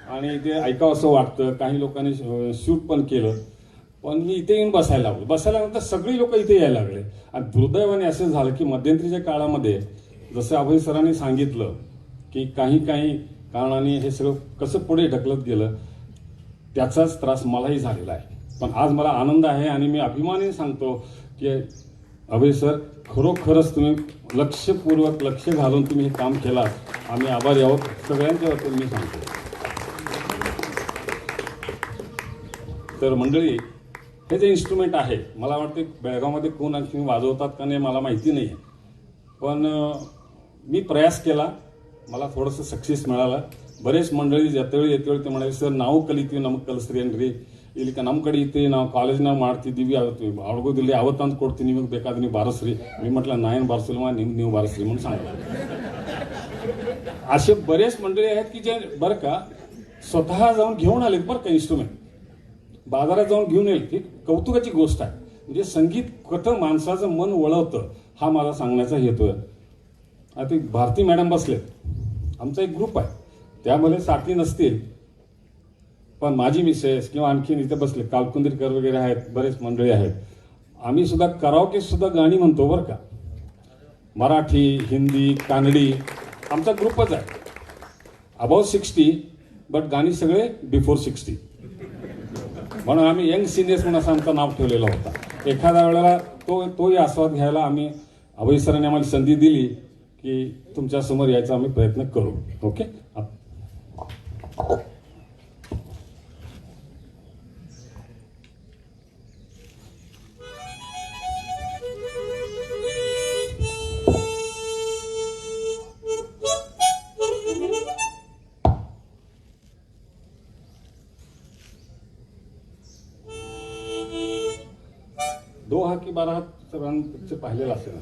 आणि ते ऐकावं असं वाटतं. काही लोकांनी शूट पण केलं. पण मी इथे येऊन बसायला सगळी लोक इथे यायला लागले. आणि दुर्दैवाने असं झालं की मध्यंतरीच्या काळामध्ये जसं अभय सरांनी सांगितलं की काही कारणाने हे सगळं कसं पुढे ढकलत गेलं, त्याचाच त्रास मलाही झालेला आहे. पण आज मला आनंद आहे आणि मी अभिमानाने सांगतो की अभय सर, खरोखरच तुम्ही लक्षपूर्वक लक्ष घालून तुम्ही हे काम केलं. आम्ही आभारी आहोत सगळ्यांच्या वतीने मी सांगतो. तर मंडळी, हे जे इन्स्ट्रुमेंट आहे, मला वाटते बेळगावमध्ये कोण आणखी वाजवतात का नाही मला माहिती नाही, पण मी प्रयास केला, मला थोडंसं सक्सेस मिळालं. बरेच मंडळी येतवेळी ते म्हणाले, सर ನಾವು ಕಲಿತೀವಿ, ನಮಗೆ ಕಲಿಸ್ರಿ ಇಲ್ಲಿ ನಮ್ಮ ಕಡೆ ಇತ್ತು, ನಾವು ಕಾಲೇಜ್ನಾಗ ಮಾಡ್ತಿದ್ದೀವಿ, ಆಗೋದಿಲ್ಲ, ಅವತ್ತಂತ ಕೊಡ್ತೀನಿ, ನಿಮಗೆ ಬೇಕಾದ್ರೆ ನೀವು ಬಾರಿಸ್ರಿ. मी म्हटलं नाही बारसिल्वा, ನೀವು बारसरी म्हणून सांगितलं. असे बरेच मंडळी आहेत की जे बरं का स्वतः जाऊन घेऊन आलेत बरं का इन्स्ट्रुमेंट, बाजारात जाऊन घेऊन येईल. ही कौतुकाची गोष्ट आहे. म्हणजे संगीत कसं माणसाचं मन वळवतं, हा मला सांगण्याचा हेतू आहे. आता भारती मॅडम बसलेत, आमचा एक ग्रुप आहे, त्यामध्ये साथी नसतील, पण माझी मिसेस किंवा आणखीन इथे बसले कालकुंदीरकर वगैरे आहेत, बरेच मंडळी आहेत. आम्ही सुद्धा कराओके सुद्धा गाणी म्हणतो बरं का, मराठी, हिंदी, कानडी, आमचा ग्रुपच आहे. अबाउट 60, बट गाणी सगळे बिफोर 60. म्हणून आम्ही यंग सिनियर्स म्हणून असं आमचं नाव ठेवलेलं होता. एखाद्या वेळेला तोही आस्वाद घ्यायला आम्ही, अभय सरांनी आम्हाला संधी दिली की तुमच्या समोर यायचा आम्ही प्रयत्न करू. ओके. दो हात की बारा हात सरांचे पाहिलेलं असेल.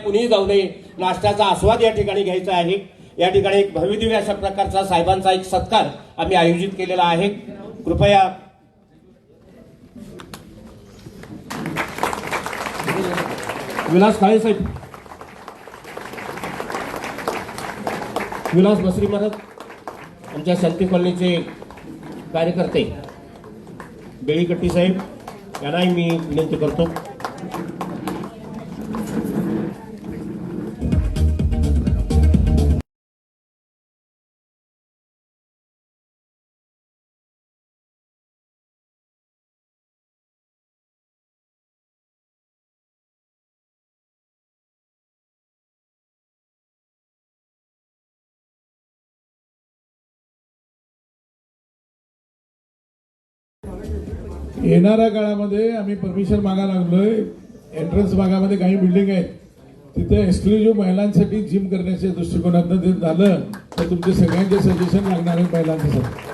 कुणीही जाऊ नये, नाश्त्याचा आस्वाद या ठिकाणी घ्यायचा आहे. या ठिकाणी एक भव्यदिव्य अशा प्रकारचा साहेबांचा एक सत्कार आम्ही आयोजित केलेला आहे. कृपया विलास काळे साहेब, विलास बसरी महाराज, आमच्या शांती कॉलनीचे कार्यकर्ते बेळीकट्टी साहेब यांनाही मी विनंती करतो. येणाऱ्या काळामध्ये आम्ही परमिशन मागायला लागलोय. एंट्रन्स भागामध्ये काही बिल्डिंग आहेत, तिथे एक्सक्लुझिव्ह महिलांसाठी जिम करण्याच्या दृष्टिकोनातून ते झालं तर तुमचे सगळ्यांचे सजेशन लागणार आहे महिलांसाठी.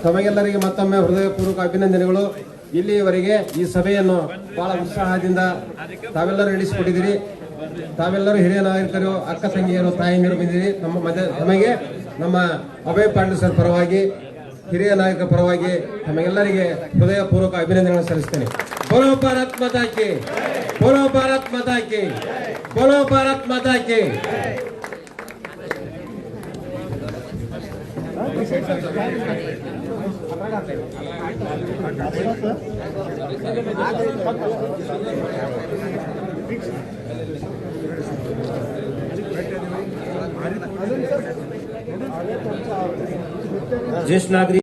ತಮಗೆಲ್ಲರಿಗೆ ಮತ್ತೊಮ್ಮೆ ಹೃದಯಪೂರ್ವಕ ಅಭಿನಂದನೆಗಳು. ಇಲ್ಲಿಯವರೆಗೆ ಈ ಸಭೆಯನ್ನು ಬಹಳ ಉತ್ಸಾಹದಿಂದ ತಾವೆಲ್ಲರೂ ನಡೆಸಿಕೊಟ್ಟಿದ್ದೀರಿ. ತಾವೆಲ್ಲರೂ ಹಿರಿಯ ನಾಗರಿಕರು, ಅಕ್ಕ ತಂಗಿಯರು, ತಾಯಂದಿರು ಬಂದಿದ್ದೀರಿ. ತಮಗೆ ನಮ್ಮ ಅಭಯ ಪಾಟೀಲ್ ಸರ್ ಪರವಾಗಿ, ಹಿರಿಯ ನಾಯಕರ ಪರವಾಗಿ ತಮಗೆಲ್ಲರಿಗೆ ಹೃದಯಪೂರ್ವಕ ಅಭಿನಂದನೆಗಳನ್ನು ಸಲ್ಲಿಸ್ತೇನೆ. ಬೋಲೋ ಭಾರತ್ ಮಾತಾ ಕಿ, ಬೋಲೋ ಭಾರತ್ ಮಾತಾ ಕಿ, ಬೋಲೋ ಭಾರತ್ ಮಾತಾ ಕಿ. ज्येष्ठ नागरिक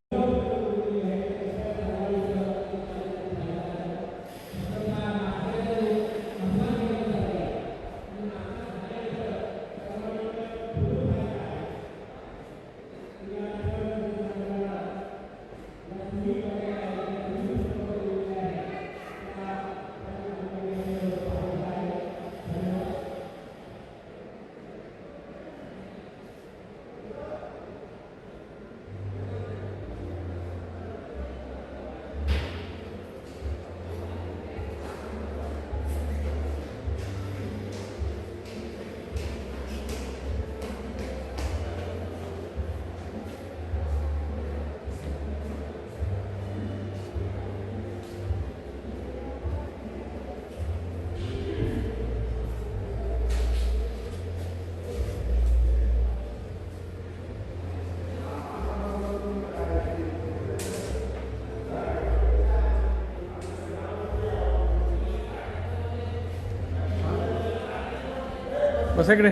बसा इकडे.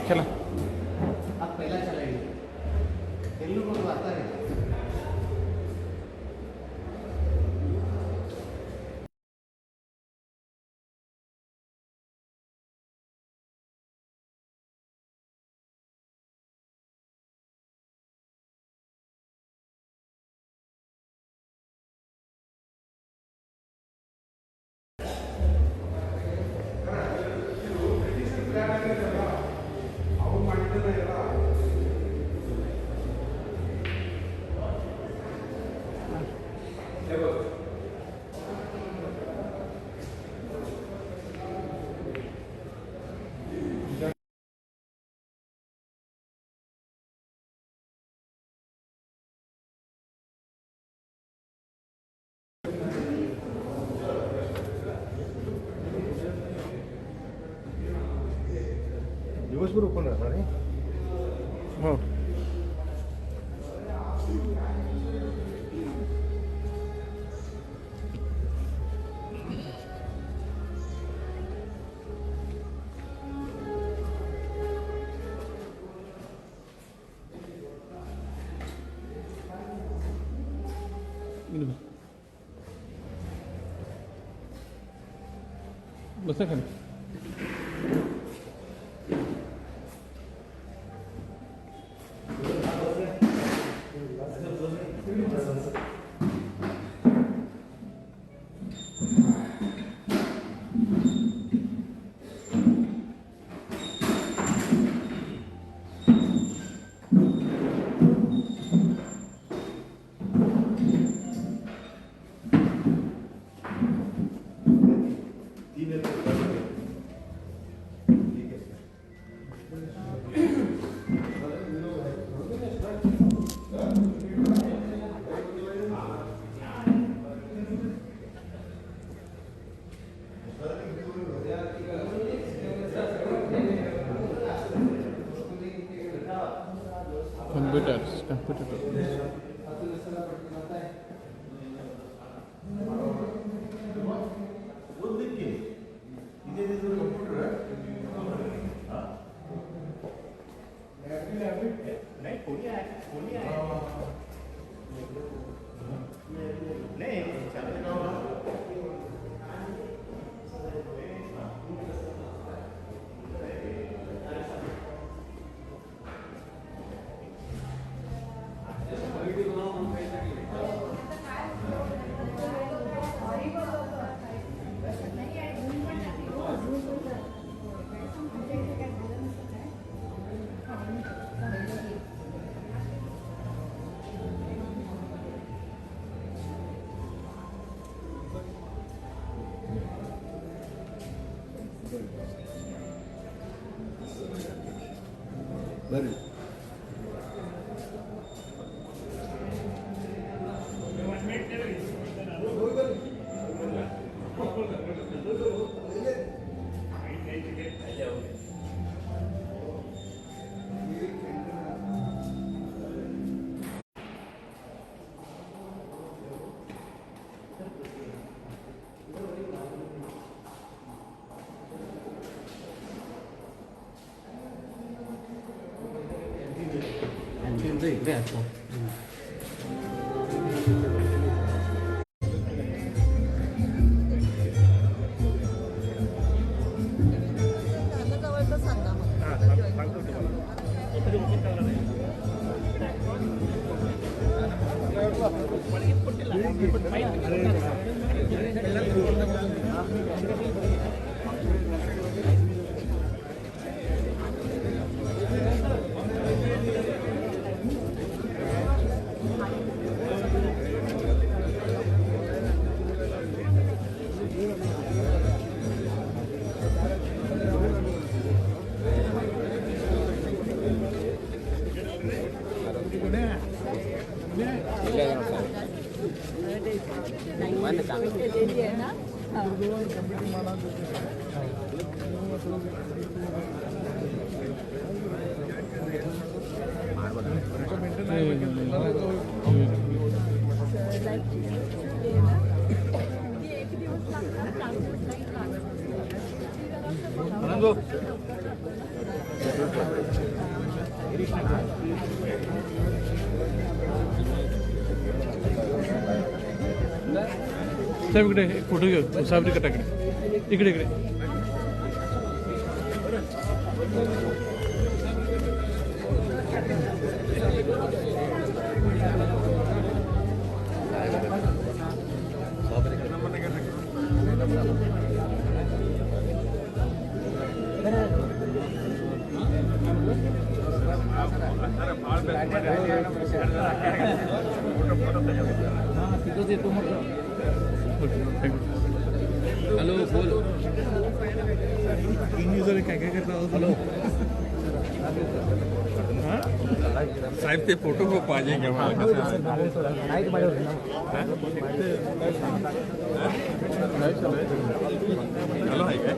चला दिवसभर ओपन राहणार आहे. हो बसा खाली. कॉम्प्युटर्स साहेब इकडे एक फोटो घेऊ साहेब कटाकडे इकडे इकडे हॅलो बोल काय काय करता हॅलो साहेब ते फोटो खूप पाहिजे हॅलो आहे काय